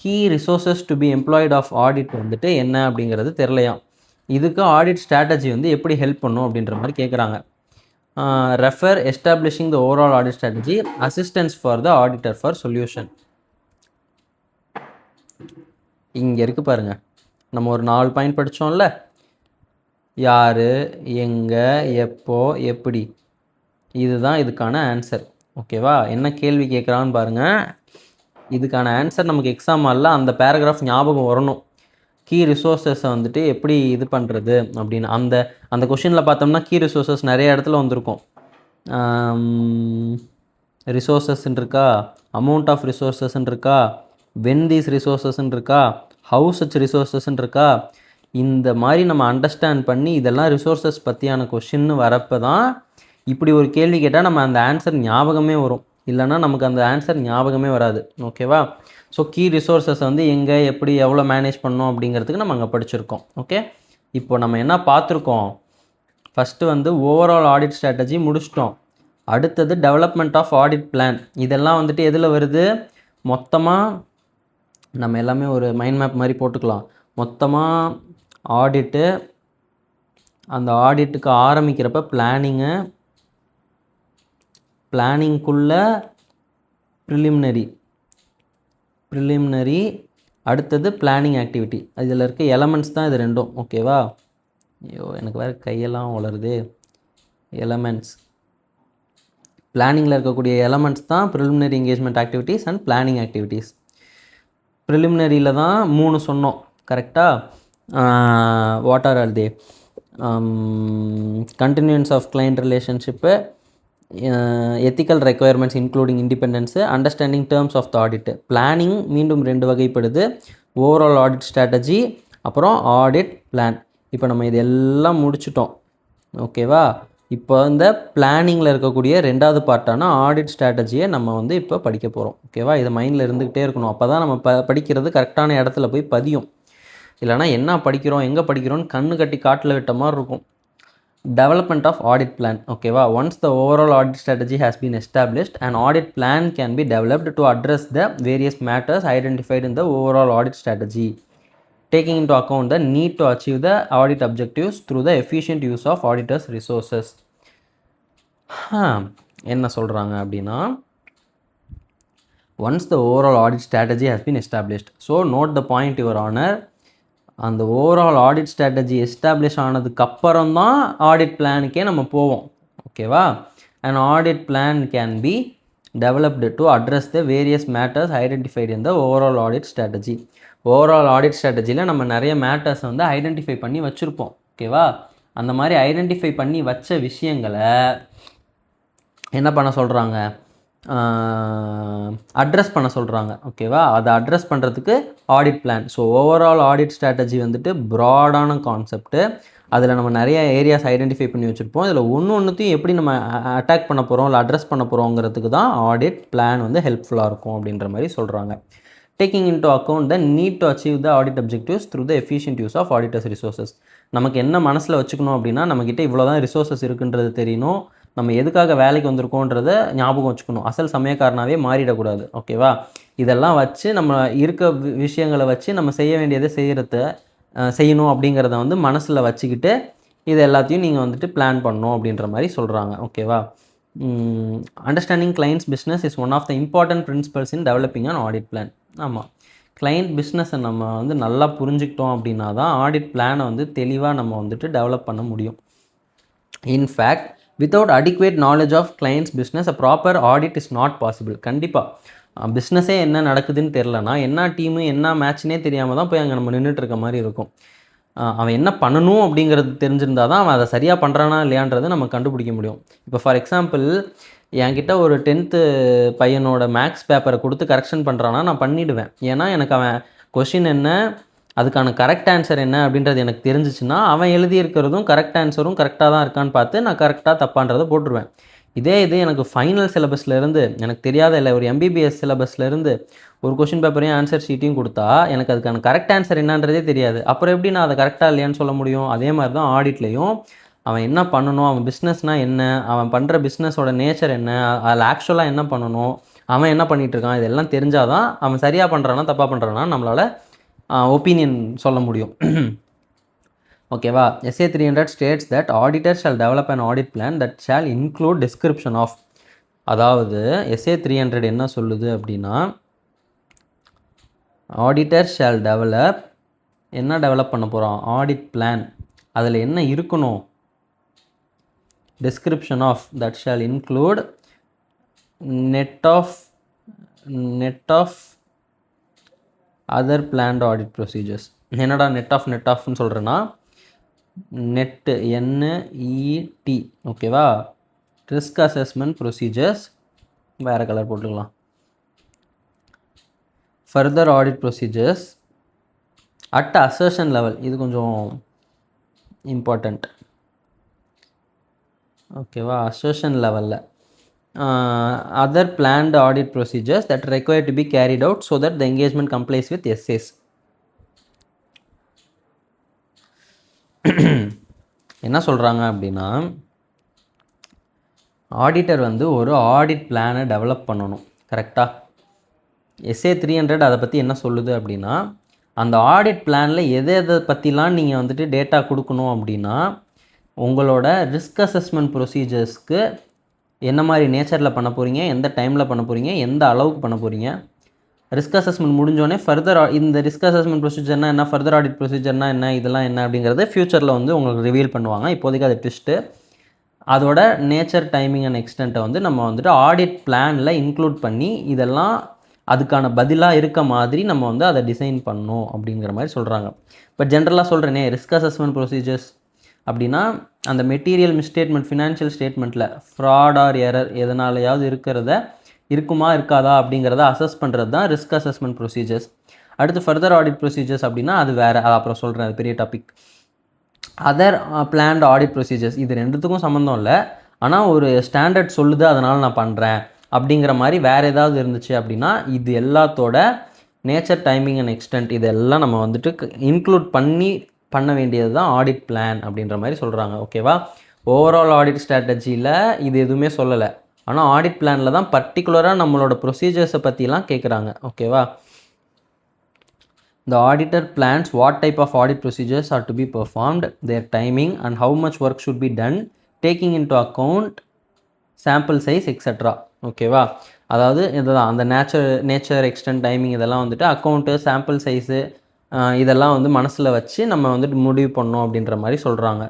S1: key resources to be employed of audit வந்துட்டு என்ன அப்படிங்கிறது தெரிலையாம். இதுக்கு ஆடிட் ஸ்ட்ராட்டஜி வந்து எப்படி ஹெல்ப் பண்ணும் அப்படின்ற மாதிரி கேட்குறாங்க. Refer establishing the overall audit strategy, assistance for the auditor for solution. இங்கே இருக்குது பாருங்கள், நம்ம ஒரு 4 பாயிண்ட் படித்தோம்ல, யார், எங்கே, எப்போ, எப்படி, இதுதான் இதுக்கான ஆன்சர். ஓகேவா, என்ன கேள்வி கேட்குறான்னு பாருங்கள். இதுக்கான ஆன்சர் நமக்கு எக்ஸாம் ஆலில் அந்த பேராகிராஃப் ஞாபகம் வரணும். கீ ரிசோர்ஸஸை வந்துட்டு எப்படி இது பண்ணுறது அப்படின்னு அந்த கொஷினில் பார்த்தோம்னா கீ ரிசோர்ஸஸ் நிறைய இடத்துல வந்திருக்கும். ரிசோர்ஸஸ்ன்னு இருக்கா, அமௌண்ட் ஆஃப் ரிசோர்ஸஸ்ன்னு இருக்கா, வென் தீஸ் ரிசோர்ஸஸ்ன்னு இருக்கா, ஹவு சச் ரிசோர்ஸஸ்ன்னு இருக்கா. இந்த மாதிரி நம்ம அண்டர்ஸ்டாண்ட் பண்ணி இதெல்லாம் ரிசோர்ஸஸ் பற்றியான கொஷின்னு வரப்போ தான் இப்படி ஒரு கேள்வி கேட்டால் நம்ம அந்த ஆன்சர் ஞாபகமே வரும். இல்லைனா நமக்கு அந்த ஆன்சர் ஞாபகமே வராது. ஓகேவா, ஸோ கீ ரிசோர்ஸஸ் வந்து எங்கே, எப்படி, எவ்வளோ மேனேஜ் பண்ணோம் அப்படிங்கிறதுக்கு நம்ம அங்கே படிச்சிருக்கோம். ஓகே, இப்போ நம்ம என்ன பார்த்துருக்கோம், ஃபஸ்ட்டு வந்து ஓவரால் ஆடிட் ஸ்ட்ராட்டஜி முடிச்சிட்டோம். அடுத்தது டெவலப்மெண்ட் ஆஃப் ஆடிட் பிளான். இதெல்லாம் வந்துட்டு எதில் வருது, மொத்தமாக நம்ம எல்லாமே ஒரு மைண்ட் மேப் மாதிரி போட்டுக்கலாம். மொத்தமாக ஆடிட்டு, அந்த ஆடிட்டுக்கு ஆரம்பிக்கிறப்ப பிளானிங்குள்ளே ப்ரிலிமினரி, அடுத்தது பிளானிங் ஆக்டிவிட்டி. இதில் இருக்க எலமெண்ட்ஸ் தான் இது ரெண்டும். ஓகேவா, ஐயோ எனக்கு வேறு கையெல்லாம் வளருது. எலமெண்ட்ஸ், பிளானிங்கில் இருக்கக்கூடிய எலமெண்ட்ஸ் தான் preliminary engagement activities and planning activities. ப்ரிலிமினரியில் தான் 3 சொன்னோம் கரெக்டாக. What are they, continuance of client relationship, ethical requirements including independence, understanding terms of the audit. Planning மீண்டும் 2 வகைப்படுது, ஓவரால் ஆடிட் ஸ்ட்ராட்டஜி, அப்புறம் ஆடிட் பிளான். இப்போ நம்ம இது எல்லாம் முடிச்சிட்டோம். ஓகேவா, இப்போ இந்த பிளானிங்கில் இருக்கக்கூடிய 2வது பார்ட்டான ஆடிட் ஸ்ட்ராட்டஜியை நம்ம வந்து இப்போ படிக்க போகிறோம். ஓகேவா, இதை மைண்டில் இருந்துக்கிட்டே இருக்கணும். அப்போ தான் நம்ம படிக்கிறது கரெக்டான இடத்துல போய் பதியும். இல்லைனா என்ன படிக்கிறோம், எங்கே படிக்கிறோன்னு கண்ணு கட்டி காட்டில் விட்ட மாதிரி இருக்கும். Development of audit plan. ஓகேவா, once the overall audit strategy has been established, an audit plan can be developed to address the various matters identified in the overall audit strategy, taking into account the need to achieve the audit objectives through the efficient use of auditors resources. என்ன சொல்கிறாங்க அப்படின்னா, once the overall audit strategy has been established, so note the point your honor, அந்த ஓவரால் ஆடிட் ஸ்ட்ராட்டஜி எஸ்டாப்ளிஷ் ஆனதுக்கப்புறம் தான் ஆடிட் பிளானுக்கே நம்ம போவோம். ஓகேவா, and audit plan can be developed to address the various matters identified in the overall audit strategy. Overall audit ஸ்ட்ராட்டஜியில் நம்ம நிறைய மேட்டர்ஸ் வந்து ஐடென்டிஃபை பண்ணி வச்சுருப்போம். ஓகேவா, அந்த மாதிரி ஐடென்டிஃபை பண்ணி வச்ச விஷயங்களை என்ன பண்ண சொல்கிறாங்க, அட்ரஸ் பண்ண சொல்கிறாங்க. ஓகேவா, அதை அட்ரஸ் பண்ணுறதுக்கு audit plan. So overall audit strategy வந்துட்டு ப்ராடான கான்செப்ட்டு. அதில் நம்ம நிறைய ஏரியாஸ் ஐடென்டிஃபை பண்ணி வச்சுருப்போம். இதில் ஒன்றுத்தையும் எப்படி நம்ம அட்டாக் பண்ண போகிறோம் இல்லை அட்ரஸ் பண்ண போகிறோங்கிறதுக்கு தான் ஆடிட் பிளான் வந்து ஹெல்ப்ஃபுல்லாக இருக்கும் அப்படின்ற மாதிரி சொல்கிறாங்க. Taking into account the need to achieve the audit objectives through the efficient use of auditors resources. நமக்கு என்ன மனசில் வச்சுக்கணும் அப்படின்னா, நம்மக்கிட்ட இவ்வளோ தான் ரிசோர்ஸஸ் இருக்குன்றது தெரியணும், நம்ம எதுக்காக வேலைக்கு வந்திருக்கோன்றதை ஞாபகம் வச்சுக்கணும், அசல் சமயக்காரனாகவே மாறிடக்கூடாது. ஓகேவா, இதெல்லாம் வச்சு நம்ம இருக்க விஷயங்களை வச்சு நம்ம செய்ய வேண்டியதை செய்யணும் அப்படிங்கிறத வந்து மனசில் வச்சுக்கிட்டு இது எல்லாத்தையும் நீங்கள் வந்துட்டு பிளான் பண்ணணும் அப்படின்ற மாதிரி சொல்கிறாங்க. ஓகேவா, understanding clients business is one of the important principles in developing an audit plan. ஆமாம், கிளைண்ட் பிஸ்னஸை நம்ம வந்து நல்லா புரிஞ்சுக்கிட்டோம் அப்படின்னா தான் ஆடிட் பிளானை வந்து தெளிவாக நம்ம வந்துட்டு டெவலப் பண்ண முடியும். In fact without adequate knowledge of clients business a proper audit is not possible. கண்டிப்பாக பிஸ்னஸே என்ன நடக்குதுன்னு தெரிலனா, என்ன டீமு என்ன மேட்ச்னே தெரியாமல் தான் போய் அங்கே நம்ம நின்றுட்டு இருக்க மாதிரி இருக்கும். அவன் என்ன பண்ணணும் அப்படிங்கிறது தெரிஞ்சிருந்தால் தான் அவன் அதை சரியாக பண்ணுறானா இல்லையான்றதை நம்ம கண்டுபிடிக்க முடியும். இப்போ ஃபார் எக்ஸாம்பிள் என்கிட்ட ஒரு 10th பையனோட மேக்ஸ் பேப்பரை கொடுத்து கரெக்ஷன் பண்ணுறான்னா நான் பண்ணிவிடுவேன். ஏன்னா எனக்கு அவன் கொஷின் என்ன, அதுக்கான கரெக்ட் ஆன்சர் என்ன அப்படின்றது எனக்கு தெரிஞ்சிச்சுன்னா அவன் எழுதியிருக்கிறதும் கரெக்ட் ஆன்சரும் கரெக்டாக தான் இருக்கான்னு பார்த்து நான் கரெக்டாக தப்பான்றதை போட்டுருவேன். இது எனக்கு ஃபைனல் சிலபஸ்லேருந்து எனக்கு தெரியாத இல்லை ஒரு MBBS சிலபஸ்லேருந்து ஒரு கொஷின் பேப்பரையும் ஆன்சர் ஷீட்டையும் கொடுத்தா எனக்கு அதுக்கான கரெக்ட் ஆன்சர் என்னன்றதே தெரியாது. அப்புறம் எப்படி நான் அதை கரெக்டாக இல்லையான்னு சொல்ல முடியும்? அதே மாதிரி தான் ஆடிட்லேயும் அவன் என்ன பண்ணணும், அவன் பிஸ்னஸ்னால் என்ன, அவன் பண்ணுற பிஸ்னஸோட நேச்சர் என்ன, அதில் ஆக்சுவலாக என்ன பண்ணணும், அவன் என்ன பண்ணிகிட்ருக்கான், இதெல்லாம் தெரிஞ்சால் தான் அவன் சரியாக பண்ணுறானா தப்பாக பண்ணுறானா நம்மளால் ஒப்பீனியன் சொல்ல முடியும். ஓகேவா? SA 300 states that auditors shall develop an audit plan that shall include description of. அதாவது SA 300 என்ன சொல்லுது அப்படின்னா, ஆடிட்டர் ஷால் என்ன டெவலப் பண்ண போகிறோம், ஆடிட் பிளான். அதில் என்ன இருக்கணும், description of that shall include net of other planned audit procedures. என்னடா நெட் ஆஃப்னு சொல்கிறேன்னா, நெட்டு NET ஓகேவா, ரிஸ்க் அசஸ்மெண்ட் ப்ரொசீஜர்ஸ், வேறு கலர் போட்டுக்கலாம், further audit procedures at assertion level. இது கொஞ்சம் இம்பார்ட்டண்ட் ஓகேவா, அசர்ஷன் லெவலில் other planned audit procedures that are required to be carried out so that the engagement complies with SAs. என்ன சொல்கிறாங்க அப்படின்னா, ஆடிட்டர் வந்து ஒரு ஆடிட் பிளானை டெவலப் பண்ணணும். கரெக்டாக SA 300 அதை பற்றி என்ன சொல்லுது அப்படின்னா, அந்த ஆடிட் பிளானில் எதை பற்றிலாம் நீங்கள் வந்துட்டு டேட்டா கொடுக்கணும் அப்படின்னா, உங்களோட ரிஸ்க் அசஸ்மெண்ட் ப்ரொசீஜர்ஸ்க்கு என்ன மாதிரி நேச்சரில் பண்ண போகிறீங்க, எந்த டைமில் பண்ண போகிறீங்க, எந்த அளவுக்கு பண்ண போகிறீங்க, ரிஸ்க் அசஸ்மெண்ட் முடிஞ்சோடனே ஃபர்தர் இந்த ரிஸ்க் அசஸ்மெண்ட் ப்ரொசீஜர்னா என்ன, ஃபர்தர் ஆடிட் ப்ரொசீஜர்னா என்ன, இதெல்லாம் என்ன அப்படிங்கிறது ஃப்யூச்சரில் வந்து உங்களுக்கு ரிவீல் பண்ணுவாங்க. இப்போதைக்கு அது ட்விஸ்ட்டு. அதோட நேச்சர், டைமிங் அண்ட் எக்ஸ்டென்ட்டை வந்து நம்ம வந்துட்டு ஆடிட் பிளானில் இன்க்ளூட் பண்ணி இதெல்லாம் அதுக்கான பதிலாக இருக்க மாதிரி நம்ம வந்து அதை டிசைன் பண்ணணும் அப்படிங்கிற மாதிரி சொல்கிறாங்க. பட் ஜென்ரலாக சொல்கிறேனே, ரிஸ்க் அசஸ்மெண்ட் ப்ரொசீஜர்ஸ் அப்படின்னா அந்த மெட்டீரியல் மிஸ்டேட்மெண்ட் ஃபினான்ஷியல் ஸ்டேட்மெண்ட்டில் ஃப்ராட் ஆர் எரர் எதனாலையாவது இருக்குமா இருக்காதா அப்படிங்கிறத அசஸ் பண்ணுறது தான் ரிஸ்க் அசஸ்மெண்ட் ப்ரொசீஜர்ஸ். அடுத்து ஃபர்தர் ஆடிட் ப்ரொசீஜர்ஸ் அப்படின்னா அது வேறு, அது அப்புறம் சொல்கிறேன், அது பெரிய topic. Other planned audit procedures இது ரெண்டுத்துக்கும் சம்மந்தம் இல்லை, ஆனால் ஒரு ஸ்டாண்டர்ட் சொல்லுது அதனால் நான் பண்ணுறேன் அப்படிங்கிற மாதிரி வேறு ஏதாவது இருந்துச்சு அப்படின்னா இது எல்லாத்தோட நேச்சர், டைமிங் அண்ட் எக்ஸ்டென்ட் இதெல்லாம் நம்ம வந்துட்டு இன்க்ளூட் பண்ண வேண்டியது தான் ஆடிட் பிளான் அப்படின்ற மாதிரி சொல்கிறாங்க. ஓகேவா? ஓவரால் ஆடிட் ஸ்ட்ராட்டஜியில் இது எதுவுமே சொல்லலை, ஆனால் ஆடிட் பிளானில் தான் பர்டிகுலராக நம்மளோட ப்ரொசீஜர்ஸை பற்றிலாம் கேட்குறாங்க. ஓகேவா? The auditor plans what type of audit procedures are to be performed, their timing and how much work should be done, taking into account sample size etc. ஓகேவா? அதாவது இதுதான் அந்த நேச்சர் எக்ஸ்டென்ட், டைமிங் இதெல்லாம் வந்துட்டு அக்கௌண்ட்டு, சாம்பிள் சைஸு இதெல்லாம் வந்து மனசில் வச்சு நம்ம வந்துட்டு முடிவு பண்ணோம் அப்படின்ற மாதிரி சொல்கிறாங்க.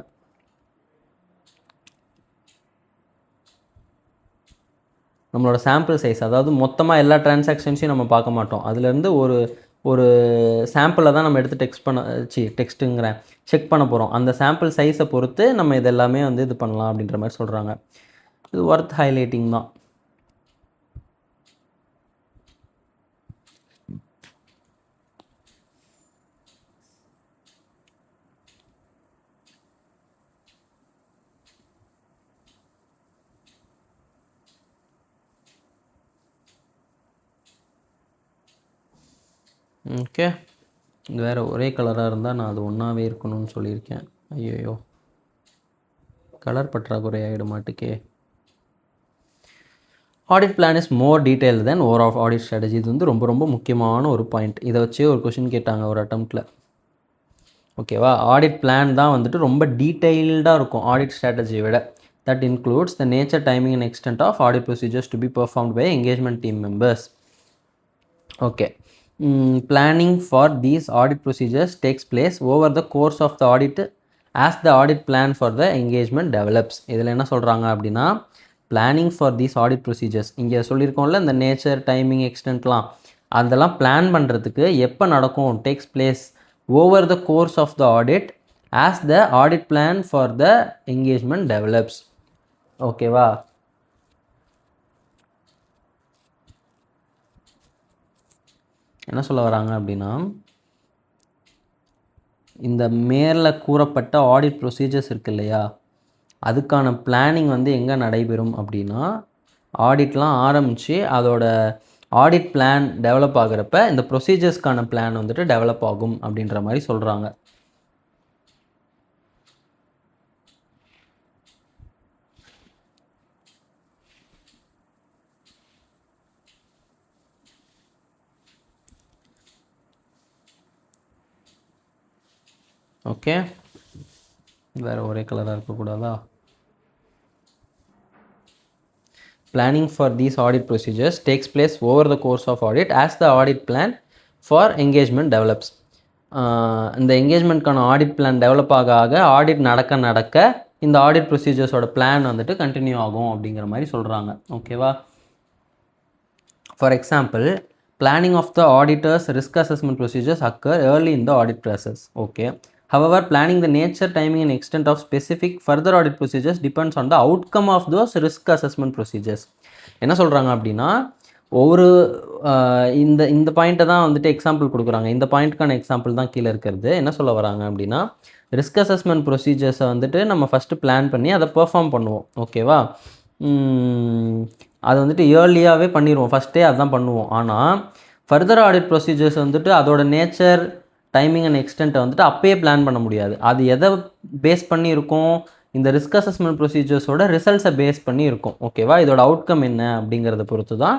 S1: நம்மளோட சாம்பிள் சைஸ், அதாவது மொத்தமாக எல்லா டிரான்சாக்ஷன்ஸையும் நம்ம பார்க்க மாட்டோம், அதுலேருந்து ஒரு சாம்பிளை தான் நம்ம எடுத்து செக் பண்ண போகிறோம். அந்த சாம்பிள் சைஸை பொறுத்து நம்ம இதெல்லாமே வந்து இது பண்ணலாம் அப்படின்ற மாதிரி சொல்கிறாங்க. இது ஒர்த் ஹைலைட்டிங் தான். ஓகே, இது வேறு ஒரே கலராக இருந்தால் நான் அது ஒன்றாவே இருக்கணும்னு சொல்லியிருக்கேன். ஐயோ, கலர் பற்றாக்குறை ஆகிட மாட்டுக்கே. Audit plan is more detail than over audit strategy. இது வந்து ரொம்ப ரொம்ப முக்கியமான ஒரு பாயிண்ட். இதை வச்சு ஒரு கொஷின் கேட்டாங்க ஒரு அட்டம்ப்டில். ஓகேவா? ஆடிட் பிளான் தான் வந்துட்டு ரொம்ப டீட்டெயில்டாக இருக்கும் ஆடிட் ஸ்ட்ராட்டஜியை விட. That includes the nature, timing and extent of audit procedures to be performed by engagement team members. Okay, Planning for these audit procedures takes place over the course of the audit as the audit plan for the engagement develops. இதில் என்ன சொல்கிறாங்க அப்படின்னா planning for these audit procedures இங்கே சொல்லியிருக்கோம்ல இந்த நேச்சர் டைமிங் எக்ஸ்டென்ட்லாம் அதெல்லாம் பிளான் பண்ணுறதுக்கு எப்போ நடக்கும் takes place over the course of the audit as the audit plan for the engagement develops. ஓகேவா? என்ன சொல்ல வராங்க அப்படின்னா இந்த மேலே கூறப்பட்ட ஆடிட் ப்ரொசீஜர்ஸ் இருக்கு இல்லையா, அதுக்கான பிளானிங் வந்து எங்கே நடைபெறும் அப்படின்னா ஆடிட்லாம் ஆரம்பித்து அதோட ஆடிட் பிளான் டெவலப் ஆகிறப்ப இந்த ப்ரொசீஜர்ஸ்க்கான பிளான் வந்துட்டு டெவலப் ஆகும் அப்படின்ற மாதிரி சொல்கிறாங்க. ஓகே, வேறு ஒரே கலராக இருக்கக்கூடாதா? Planning for these audit procedures takes place over the course of audit as the audit plan for engagement develops. இந்த என்கேஜ்மெண்ட்கான ஆடிட் பிளான் டெவலப் ஆக ஆடிட் நடக்க இந்த ஆடிட் ப்ரொசீஜர்ஸோட பிளான் வந்துட்டு கண்டினியூ ஆகும் அப்படிங்கிற மாதிரி சொல்கிறாங்க. ஓகேவா? For example, planning of the auditor's risk assessment procedures occur early in the audit process. Okay. However, planning the nature, timing and extent of specific further audit procedures depends on the outcome of those risk assessment procedures. என்ன சொல்கிறாங்க அப்படின்னா ஒவ்வொரு இந்த பாயிண்ட்டை தான் வந்துட்டு எக்ஸாம்பிள் கொடுக்குறாங்க. இந்த பாயிண்ட்டுக்கான எக்ஸாம்பிள் தான் கீழே இருக்கிறது. என்ன சொல்ல வராங்க அப்படின்னா ரிஸ்க் அசஸ்மெண்ட் ப்ரொசீஜர்ஸை வந்துட்டு நம்ம ஃபஸ்ட்டு பிளான் பண்ணி அதை பெர்ஃபார்ம் பண்ணுவோம். ஓகேவா? அது வந்துட்டு இயர்லியாகவே பண்ணிடுவோம், ஃபஸ்ட்டே அதுதான் பண்ணுவோம். ஆனால் ஃபர்தர் ஆடிட் ப்ரொசீஜர்ஸ் வந்துட்டு அதோட நேச்சர் டைமிங் அண்ட் எக்ஸ்டென்ட்டை வந்துட்டு அப்பயே பிளான் பண்ண முடியாது. அது எதை பேஸ் பண்ணி இருக்கும்? இந்த ரிஸ்க் அசஸ்மெண்ட் ப்ரொசீஜர்ஸோட ரிசல்ட்ஸை பேஸ் பண்ணி இருக்கும். ஓகேவா? இதோட அவுட்கம் என்ன அப்படிங்கிறத பொறுத்து தான்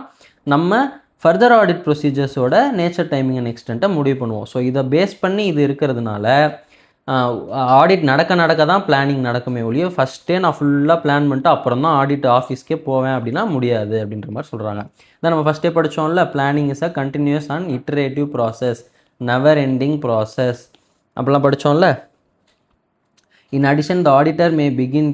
S1: நம்ம ஃபர்தர் ஆடிட் ப்ரொசீஜர்ஸோட நேச்சர் டைமிங் அண்ட் எக்ஸ்டென்ட்டை முடிவு பண்ணுவோம். ஸோ இதை பேஸ் பண்ணி இது இருக்கிறதுனால ஆடிட் நடக்க தான் பிளானிங் நடக்குமே ஒழிய ஃபஸ்ட்டே நான் ஃபுல்லாக பிளான் பண்ணிட்டு அப்புறம் தான் ஆடிட் ஆஃபீஸ்க்கே போவேன் அப்படின்னா முடியாது அப்படின்ற மாதிரி சொல்கிறாங்க. இதான் நம்ம ஃபஸ்ட்டே படித்தோம்ல, planning is a continuous and iterative process, never ending process அப்படிலாம் படித்தோம்ல. In addition, the auditor may begin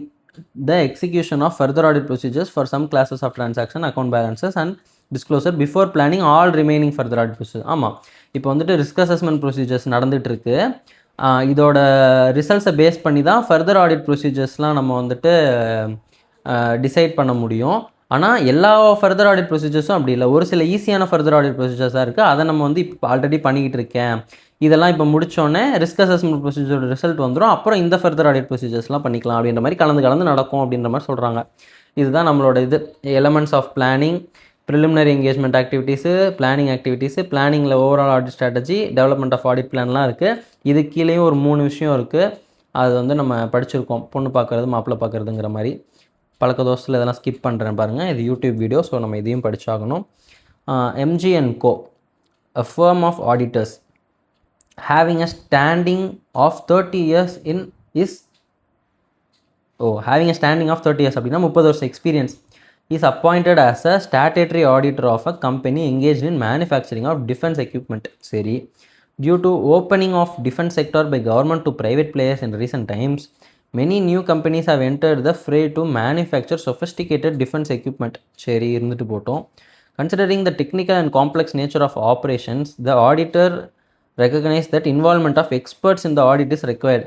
S1: the execution of further audit procedures for some classes of transaction, account balances and disclosure before planning all remaining further audit procedures. ஆமாம், இப்போ வந்துட்டு ரிஸ்க் அசஸ்மெண்ட் ப்ரொசீஜர்ஸ் நடந்துகிட்ருக்கு. இதோட ரிசல்ட்ஸை பேஸ் பண்ணி தான் ஃபர்தர் ஆடிட் ப்ரொசீஜர்ஸ்லாம் நம்ம வந்துட்டு டிசைட் பண்ண முடியும். ஆனால் எல்லா ஃபர்தர் ஆடிட் ப்ரொசீஜர்ஸும் அப்படி இல்லை. ஒரு சில ஈஸியான ஃபர்தர் ஆடிட் ப்ரொசீஜர்ஸாக இருக்குது, அதை நம்ம வந்து இப்போ ஆல்ரெடி பண்ணிக்கிட்டு இருக்கேன். இதெல்லாம் இப்போ முடித்தோடனே ரிஸ்க் அசஸ்மெண்ட் ப்ரொசீஜரோட ரிசல்ட் வந்துடும், அப்புறம் இந்த ஃபர்தர் ஆடிட் ப்ரொசீஜர்ஸ்லாம் பண்ணிக்கலாம் அப்படின்ற மாதிரி கலந்து நடக்கும் அப்படின்ற மாதிரி சொல்கிறாங்க. இதுதான் நம்மளோட elements of planning, preliminary engagement activities, planning activities, பிளானிங்கில் overall audit strategy, development of audit பிளான்லாம் இருக்குது. இது கீழேயும் ஒரு 3 விஷயம் இருக்குது. அது வந்து நம்ம படிச்சிருக்கோம், பொண்ணு பார்க்குறது மாப்பிள்ளை பார்க்குறதுங்கிற மாதிரி. பழக்க தோசத்தில் இதெல்லாம் ஸ்கிப் பண்ணுறேன் பாருங்கள், இது யூடியூப் வீடியோ, ஸோ நம்ம இதையும் படிச்சாகணும். MG&Co, a firm of auditors having a standing of 30 years அப்படின்னா 30 வருஷம் experience, is appointed as a statutory auditor of a company engaged in manufacturing of defense equipment. சரி, due to opening of defense sector by government to private players in recent times, many new companies have entered the fray to manufacture sophisticated defense equipment. சரி, இருந்துட்டு போட்டோம். Considering the technical and complex nature of operations, the auditor recognized that involvement of experts in the audit is required.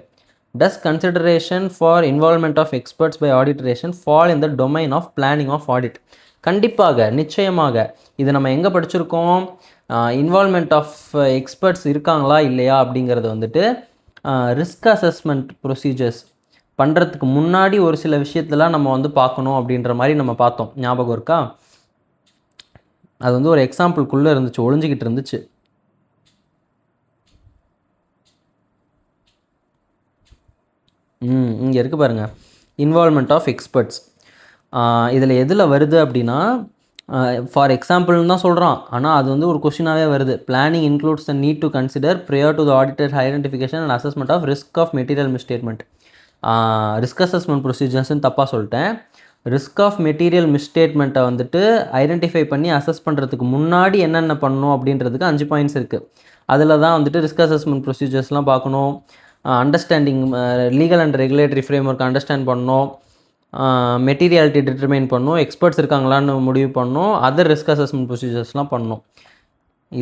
S1: Does consideration for involvement of experts by auditoration fall in the domain of planning of audit? கண்டிப்பாக, நிச்சயமாக. இது நம்ம எங்கே படிச்சிருக்கோம்? இன்வால்மெண்ட் ஆஃப் எக்ஸ்பர்ட்ஸ் இருக்காங்களா இல்லையா அப்படிங்கிறது வந்துட்டு ரிஸ்க் அசஸ்மெண்ட் ப்ரொசீஜர்ஸ் பண்ணுறதுக்கு முன்னாடி ஒரு சில விஷயத்தெல்லாம் நம்ம வந்து பார்க்கணும் அப்படின்ற மாதிரி நம்ம பார்த்தோம், ஞாபகம் இருக்கா? அது வந்து ஒரு எக்ஸாம்பிள்குள்ளே இருந்துச்சு, ஒளிஞ்சிக்கிட்டு இருந்துச்சு. இங்கே இருக்குது பாருங்கள், இன்வால்மெண்ட் ஆஃப் எக்ஸ்பர்ட்ஸ். இதில் எதில் வருது அப்படின்னா ஃபார் எக்ஸாம்பிள்னு தான் சொல்கிறான், ஆனால் அது வந்து ஒரு கொஷினாகவே வருது. Planning includes the need to consider prior to the auditor identification and assessment of risk of material misstatement. Risk assessment ப்ரொசீஜர்ஸ்ன்னு தப்பாக சொல்லிட்டேன். ரிஸ்க் ஆஃப் மெட்டீரியல் மிஸ்டேட்மெண்ட்டை வந்துட்டு ஐடென்டிஃபை பண்ணி அசஸ் பண்ணுறதுக்கு முன்னாடி என்னென்ன பண்ணணும் அப்படின்றதுக்கு 5 பாயிண்ட்ஸ் இருக்குது. அதில் தான் வந்துட்டு ரிஸ்க் அசஸ்மெண்ட் ப்ரொசீஜர்ஸ்லாம் பார்க்கணும், understanding legal and regulatory frame work understand பண்ணணும், மெட்டீரியாலிட்டி டிட்டர்மைன் பண்ணணும், எக்ஸ்பர்ட்ஸ் இருக்காங்களான்னு முடிவு பண்ணணும், அதர் ரிஸ்க் அசஸ்மெண்ட் ப்ரொசீஜர்ஸ்லாம் பண்ணணும்.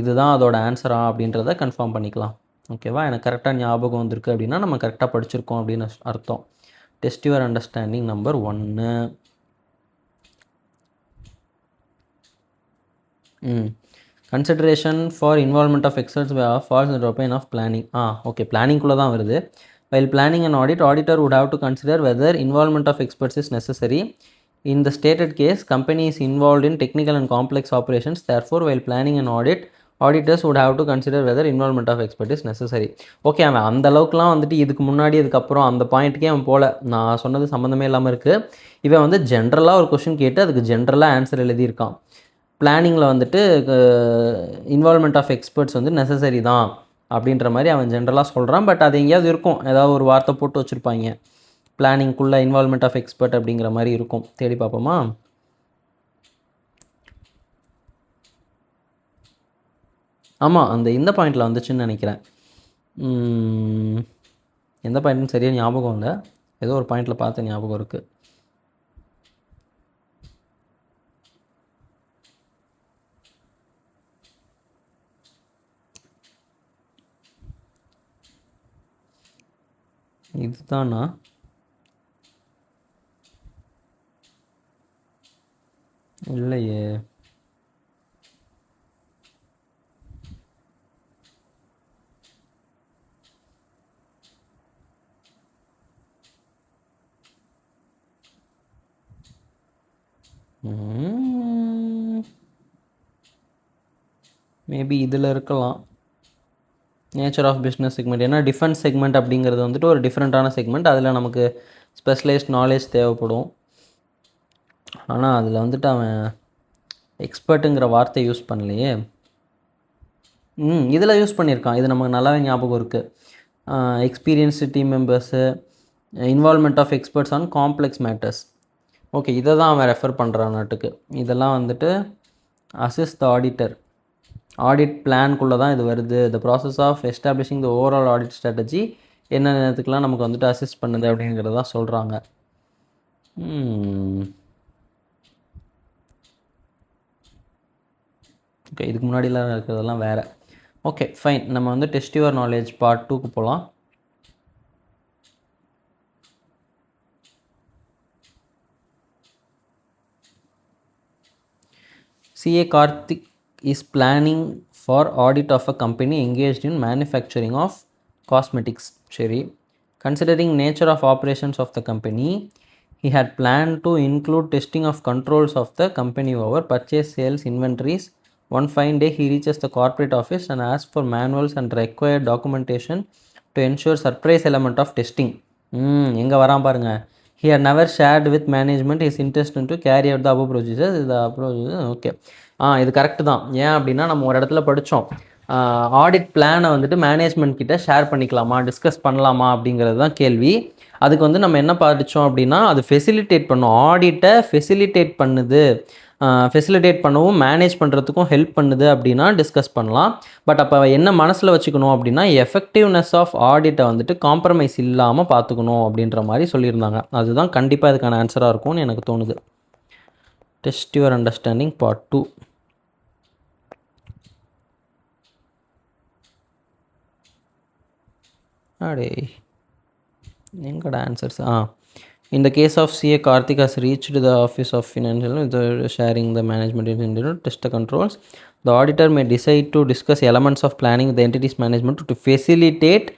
S1: இதுதான் அதோட ஆன்சரா அப்படின்றத கன்ஃபார்ம் பண்ணிக்கலாம். ஓகேவா? எனக்கு கரெக்டாக ஞாபகம் வந்திருக்கு அப்படின்னா நம்ம கரெக்டாக படிச்சிருக்கோம் அப்படின்னு அர்த்தம். Test your understanding number 1. Consideration for involvement of experts falls in opinion of planning. Okay, பிளானிங்குள்ளே தான் வருது. While planning an audit, auditor would have to consider whether involvement of experts is necessary. In the stated case, company is involved in technical and complex operations. Therefore, while planning an audit, auditors would have to consider whether involvement of expert is necessary. Okay, அவன் அந்த அளவுக்குலாம் வந்துட்டு இதுக்கு முன்னாடி இதுக்கப்புறம் அந்த பாயிண்ட்டுக்கே அவன் போல. நான் சொன்னது சம்மந்தமே இல்லாமல் இருக்குது. இவன் வந்து ஜென்ரலாக ஒரு கொஷின் கேட்டு அதுக்கு ஜென்ரலாக ஆன்சர் எழுதியிருக்கான். பிளானிங்கில் வந்துட்டு இன்வால்மெண்ட் ஆஃப் எக்ஸ்பர்ட்ஸ் வந்து நெசசரி தான் அப்படின்ற மாதிரி அவன் ஜென்ரலாக சொல்கிறான். பட் அது எங்கேயாவது இருக்கும், ஏதாவது ஒரு வார்த்தை போட்டு வச்சுருப்பாங்க, பிளானிங்குள்ளே இன்வால்மெண்ட் ஆஃப் எக்ஸ்பர்ட் அப்படிங்கிற மாதிரி இருக்கும். தேடி பார்ப்போமா? ஆமாம், இந்த பாயிண்டில் வந்துச்சுன்னு நினைக்கிறேன். எந்த பாயிண்ட்னு சரியாக ஞாபகம் இல்லை, ஏதோ ஒரு பாயிண்டில் பார்த்த ஞாபகம் இருக்குது. இதுதானா? இல்லையே. மேபி இதில் இருக்கலாம். Nature of business segment. ஏன்னா டிஃபென்ஸ் செக்மெண்ட் அப்படிங்கிறது வந்துட்டு ஒரு டிஃப்ரெண்ட்டான செக்மெண்ட், அதில் நமக்கு ஸ்பெஷலைஸ்ட் நாலேஜ் தேவைப்படும். ஆனால் அதில் வந்துட்டு அவன் எக்ஸ்பர்ட்டுங்கிற வார்த்தை யூஸ் பண்ணலையே. இதில் யூஸ் பண்ணியிருக்கான், இது நமக்கு நல்லாவே ஞாபகம் இருக்குது. Experienced team members, involvement of experts on complex matters. Okay, இதை தான் அவன் ரெஃபர் பண்ணுறான் நாட்டுக்கு. இதெல்லாம் வந்துட்டு அசிஸ்ட் த ஆடிட்டர், ஆடிட் பிளான்குள்ளே தான் இது வருது. The process of establishing the overall audit strategy என்னென்னத்துக்கெலாம் நமக்கு வந்துட்டு அசிஸ்ட் பண்ணுது அப்படிங்கிறது தான் சொல்கிறாங்க. ஓகே, இதுக்கு முன்னாடிலாம் இருக்கிறதெல்லாம் வேறு. ஓகே ஃபைன், நம்ம வந்து டெஸ்ட் யுவர் நாலேஜ் பார்ட் 2க்கு போகலாம். CA Karthik is planning for audit of a company engaged in manufacturing of cosmetics. Sherry, considering nature of operations of the company, he had planned to include testing of controls of the company over purchase, sales, inventories. One fine day, he reaches the corporate office and asks for manuals and required documentation to ensure surprise element of testing. எங்கே வரான் பாருங்க. He had never shared with management his intention to carry out the above procedures. Okay, இது கரெக்டு தான். ஏன் அப்படின்னா நம்ம ஒரு இடத்துல படித்தோம், ஆடிட் பிளானை வந்துட்டு மேனேஜ்மெண்ட் கிட்ட ஷேர் பண்ணிக்கலாமா, டிஸ்கஸ் பண்ணலாமா அப்படிங்கிறது தான் கேள்வி. அதுக்கு வந்து நம்ம என்ன படித்தோம் அப்படின்னா, அது ஃபெசிலிட்டேட் பண்ணும், ஆடிட்டை ஃபெசிலிட்டேட் பண்ணுது, ஃபெசிலிட்டேட் பண்ணவும் மேனேஜ் பண்ணுறதுக்கும் ஹெல்ப் பண்ணுது அப்படின்னா டிஸ்கஸ் பண்ணலாம். பட் அப்போ என்ன மனசில் வச்சுக்கணும் அப்படின்னா, எஃபெக்டிவ்னஸ் ஆஃப் ஆடிட்டை வந்துட்டு காம்ப்ரமைஸ் இல்லாமல் பார்த்துக்கணும் அப்படின்ற மாதிரி சொல்லியிருந்தாங்க. அதுதான் கண்டிப்பாக இதுக்கான ஆன்சராக இருக்கும்னு எனக்கு தோணுது. Test your understanding part 2. அடே எங்கட answers? In the case of CA, Karthik has reached the office of financial sharing the management in test the controls. The auditor may decide to discuss elements of planning the entity's management to facilitate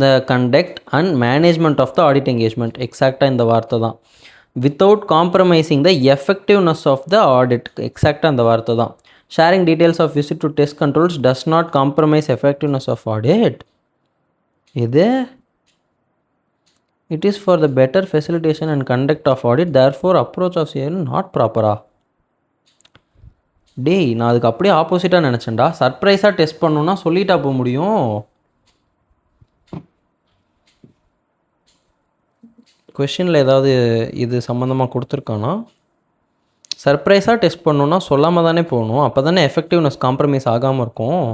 S1: the conduct and management of the audit engagement. Exactly in the வார்த்தை தான். Without compromising the effectiveness of the audit. Exactly in the வார்த்தை தான். Sharing details of visit to test controls does not compromise effectiveness of audit. இது it is for the better facilitation and conduct of audit, therefore approach of CA not proper. டேய், நான் அதுக்கு அப்படியே ஆப்போசிட்டாக நினச்சேன்டா. சர்ப்ரைஸாக டெஸ்ட் பண்ணணுன்னா சொல்லிட்டா போக முடியும். கொஷினில் ஏதாவது இது சம்மந்தமாக கொடுத்துருக்கானா? சர்ப்ரைஸாக டெஸ்ட் பண்ணணுன்னா சொல்லாமல் தானே போகணும், அப்போ தானே எஃபெக்டிவ்னஸ் காம்ப்ரமைஸ் ஆகாமல் இருக்கும்.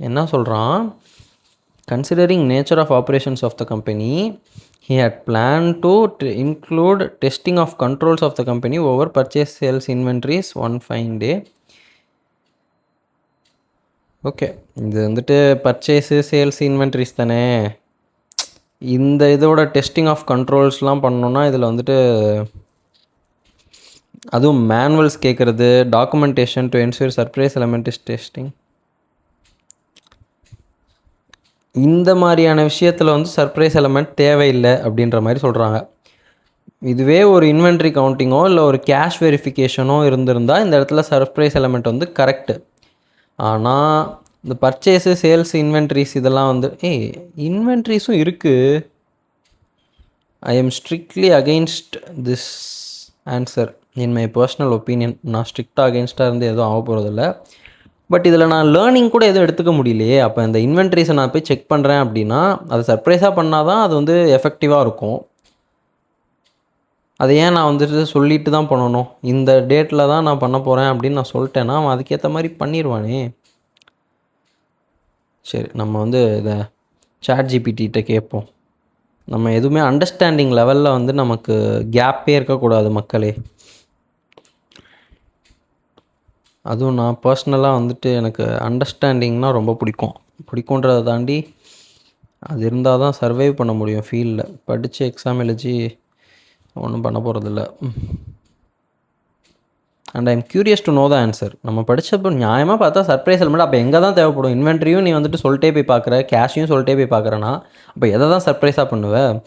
S1: என்ன சொல்கிறான்? Considering nature of operations of the company he had planned to include testing of controls of the company over purchase sales inventories one fine day. Okay, இது வந்துட்டு பர்ச்சேஸு சேல்ஸ் இன்வென்ட்ரிஸ் தானே. இந்த இதோட டெஸ்டிங் ஆஃப் கண்ட்ரோல்ஸ்லாம் பண்ணோன்னா இதில் வந்துட்டு அதுவும் மேனுவல்ஸ் கேட்குறது, documentation to ensure surprise element is testing, இந்த மாதிரியான விஷயத்தில் வந்து சர்ப்ரைஸ் எலமெண்ட் தேவையில்லை அப்படின்ற மாதிரி சொல்கிறாங்க. இதுவே ஒரு இன்வென்ட்ரி கவுண்டிங்கோ இல்லை ஒரு கேஷ் வெரிஃபிகேஷனோ இருந்திருந்தால் இந்த இடத்துல சர்ப்ரைஸ் எலமெண்ட் வந்து கரெக்டு. ஆனால் இந்த பர்ச்சேஸு சேல்ஸ் இன்வென்ட்ரிஸ் இதெல்லாம் வந்து இன்வென்ட்ரிஸும் இருக்குது. I am strictly against this answer in my personal opinion. நான் ஸ்ட்ரிக்டாக அகெயின்ஸ்டாக இருந்து எதுவும் ஆக போகிறதில்ல. பட் இதில் நான் லேர்னிங் கூட எதுவும் எடுத்துக்க முடியலையே. அப்போ இந்த இன்வென்ட்ரிஸை நான் போய் செக் பண்ணுறேன் அப்படின்னா அதை சர்ப்ரைஸாக பண்ணால் தான் அது வந்து எஃபெக்டிவாக இருக்கும். அதை ஏன் நான் வந்துட்டு சொல்லிட்டு தான் பண்ணணும், இந்த டேட்டில் தான் நான் பண்ண போகிறேன் அப்படின்னு நான் சொல்லிட்டேன்னா அவன் அதுக்கேற்ற மாதிரி பண்ணிடுவானே. சரி, நம்ம வந்து இதை ChatGPT கேட்போம். நம்ம எதுவுமே அண்டர்ஸ்டாண்டிங் லெவலில் வந்து நமக்கு கேப்பே இருக்கக்கூடாது மக்களே. அதுவும் நான் பர்சனலாக வந்துட்டு எனக்கு அண்டர்ஸ்டாண்டிங்னால் ரொம்ப பிடிக்குன்றதை தாண்டி அது இருந்தால் தான் சர்வைவ் பண்ண முடியும் ஃபீல்டில். படித்து எக்ஸாம் எழுதி ஒன்றும் பண்ண போகிறதில்ல. And I am curious to know the answer. நம்ம படித்தப்போ நியாயமாக பார்த்தா சர்ப்ரைஸ் எலமெண்ட் அப்போ எங்கே தான் தேவைப்படும்? இன்வென்ட்ரியும் நீ வந்துட்டு சொல்லிட்டே போய் பார்க்குற, கேஷையும் சொல்லிட்டே போய் பார்க்குறேன்னா அப்போ எதை தான் சர்ப்ரைஸாக பண்ணுவேன்?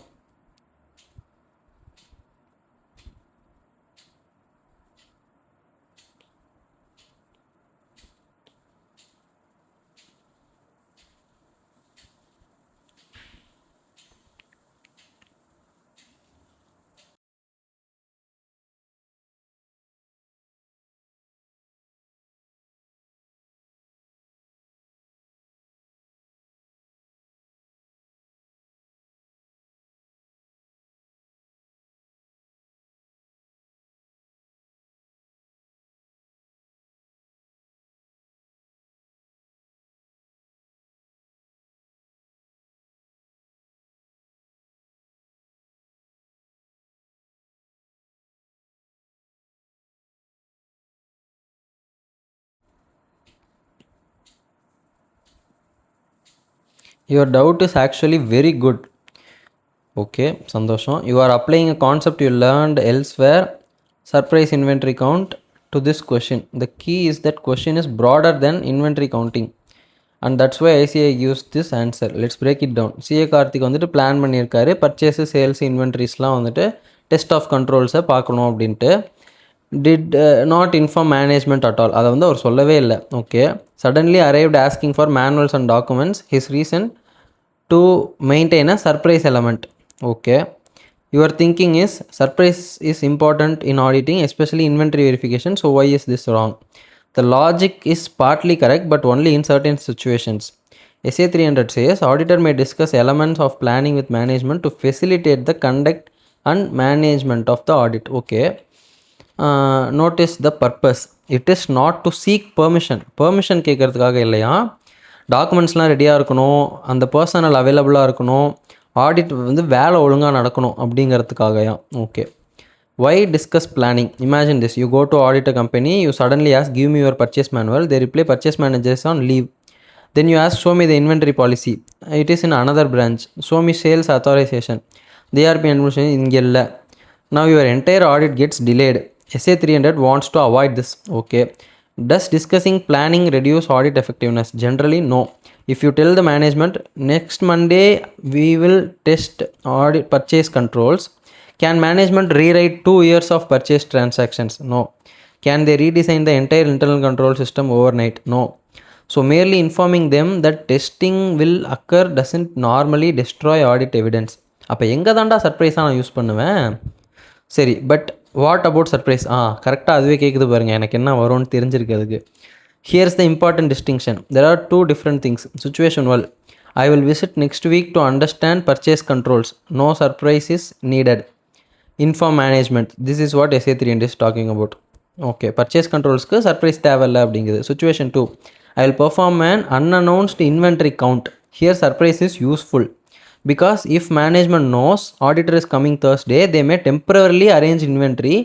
S1: Your doubt is actually very good. Okay, சந்தோஷம். You are applying a concept you learned elsewhere, surprise inventory count, to this question. The key is that question is broader than inventory counting and that's why ICI use this answer. Let's break it down. CA Karthik வந்துட்டு பிளான் பண்ணியிருக்காரு பர்ச்சேஸு சேல்ஸ் இன்வென்ட்ரிஸ்லாம் வந்துட்டு டெஸ்ட் ஆஃப் கண்ட்ரோல்ஸை பார்க்கணும் அப்படின்ட்டு. Did not inform management at all, அதை வந்து அவர் சொல்லவே இல்லை. Okay, suddenly arrived asking for manuals and documents, his reason to maintain a surprise element. Okay, your thinking is surprise is important in auditing, especially inventory verification, so why is this wrong? The logic is partly correct but only in certain situations. SA 300 says auditor may discuss elements of planning with management to facilitate the conduct and management of the audit. Okay, notice the purpose. It is not to seek permission. Permission கேட்கறதுக்காக இல்லையா, டாக்குமெண்ட்ஸ்லாம் ரெடியாக இருக்கணும், அந்த பர்சனல் அவைலபிளாக இருக்கணும், ஆடிட் வந்து வேலை ஒழுங்காக நடக்கணும் அப்படிங்கிறதுக்காகயா. Okay, why discuss planning? Imagine this, you go to audit a company, you suddenly ask give me your purchase manual, they reply purchase manager is on leave. Then you ask show me the inventory policy, it is in another branch. Show me sales authorization, DRP admission இங்கே இல்லை. Now your entire audit gets delayed. SA 300 wants to avoid this. Okay, does discussing planning reduce audit effectiveness? Generally no. If you tell the management next Monday we will test audit purchase controls, can management rewrite 2 years of purchase transactions? No. Can they redesign the entire internal control system overnight? No. So merely informing them that testing will occur doesn't normally destroy audit evidence. அப்போ எங்கே தாண்டா சர்ப்ரைஸாக நான் யூஸ் பண்ணுவேன்? சரி, பட் வாட் அபவுட் சர்ப்ரைஸ்? கரெக்டாக அதுவே கேட்குது பாருங்கள், எனக்கு என்ன வரும்னு தெரிஞ்சிருக்கு அதுக்கு. Here's the important distinction. There are two different things. Situation 1. I will visit next week to understand purchase controls. No surprise is needed. Inform management. This is what SA3 is talking about. Okay, purchase controls ku surprise தேவையில்லை அப்படிங்குது. Situation 2. I will perform an unannounced inventory count. Here surprise is useful because if management knows auditor is coming Thursday, they may temporarily arrange inventory,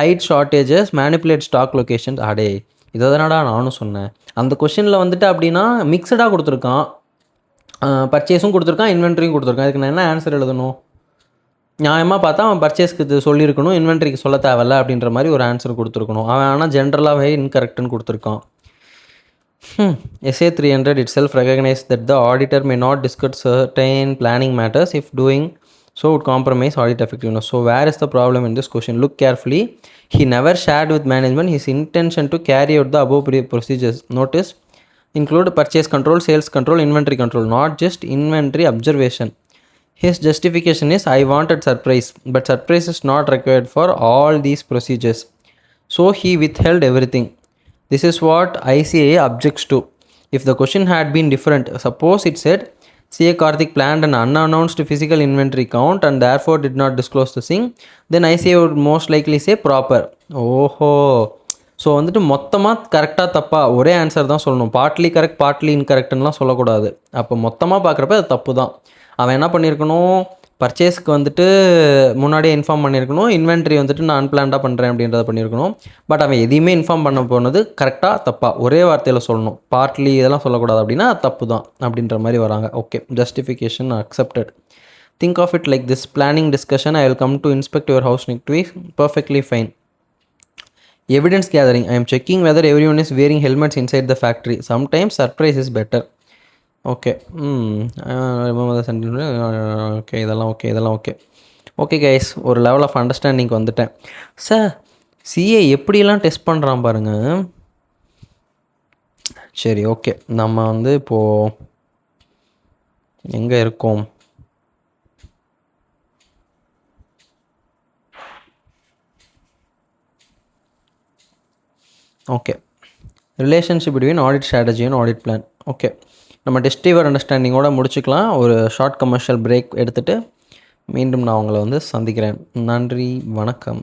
S1: hide shortages, manipulate stock locations. அடே இதை தானடா நானும் சொன்னேன். அந்த கொஷினில் வந்துட்டு அப்படின்னா மிக்சடாக கொடுத்துருக்கான், பர்ச்சேஸும் கொடுத்துருக்கான், இன்வென்ட்ரியும் கொடுத்துருக்கான். இதுக்கு நான் என்ன ஆன்சர் எழுதணும்? நியாயமாக பார்த்தா அவன் பர்ச்சேஸ்க்கு இது சொல்லியிருக்கணும், இன்வென்ட்ரிக்கு சொல்ல தேவையில்ல அப்படின்ற மாதிரி ஒரு ஆன்சர் கொடுத்துருக்கணும். அவன் ஆனால் ஜென்ரலாகவே இன்கரெக்டுன்னு கொடுத்துருக்கான். SA 300 itself recognized that the auditor may not discuss certain planning matters if doing so would compromise audit effectiveness. So where is the problem in this question? Look carefully. He never shared with management his intention to carry out the above procedures. Notice include purchase control, sales control, inventory control, not just inventory observation. His justification is I wanted surprise, but surprise is not required for all these procedures. So he withheld everything. This is what ICAI objects to. If the question had been different, suppose it said CA Karthik planned an unannounced physical inventory count and therefore did not disclose the thing, then ICAI would most likely say proper. ஓஹோ, ஸோ வந்துட்டு மொத்தமாக கரெக்டாக தப்பாக ஒரே ஆன்சர் தான் சொல்லணும். பார்ட்லி கரெக்ட் பார்ட்லி இன்கரெக்ட்னுலாம் சொல்லக்கூடாது. அப்போ மொத்தமாக பார்க்குறப்ப அது தப்பு தான். அவன் என்ன பண்ணியிருக்கணும், பர்ச்சேஸ்க்கு வந்துட்டு முன்னாடியே இன்ஃபார்ம் பண்ணியிருக்கணும், இன்வென்ட்ரி வந்துட்டு நான் அன்பிளான்டாக பண்ணுறேன் அப்படின்றத பண்ணியிருக்கணும். பட் அவன் எதையுமே இன்ஃபார்ம் பண்ண போனது கரெக்டாக தப்பாக ஒரே வார்த்தையில் சொல்லணும். பார்ட்லி இதெல்லாம் சொல்லக்கூடாது அப்படின்னா தப்பு தான் அப்படின்ற மாதிரி வராங்க. Okay, justification accepted. Think of it like this planning discussion. I will come to inspect your house next week. Perfectly fine. Evidence gathering. I am checking whether everyone is wearing helmets inside the factory. Sometimes surprise is better. Okay, okay, இதெல்லாம் ஓகே கைஸ், ஒரு லெவல் ஆஃப் அண்டர்ஸ்டாண்டிங் வந்துட்டேன். சார் சிஏ எப்படிலாம் டெஸ்ட் பண்ணுறான் பாருங்கள். சரி, ஓகே, நம்ம வந்து இப்போது எங்கே இருக்கோம்? Okay, relationship between audit strategy and audit plan. Okay, நம்ம டெஸ்டிவர் அண்டர்ஸ்டாண்டிங்கோடு முடிச்சுக்கலாம். ஒரு ஷார்ட் கமர்ஷியல் பிரேக் எடுத்துகிட்டு மீண்டும் நான் உங்களை வந்து சந்திக்கிறேன். நன்றி, வணக்கம்.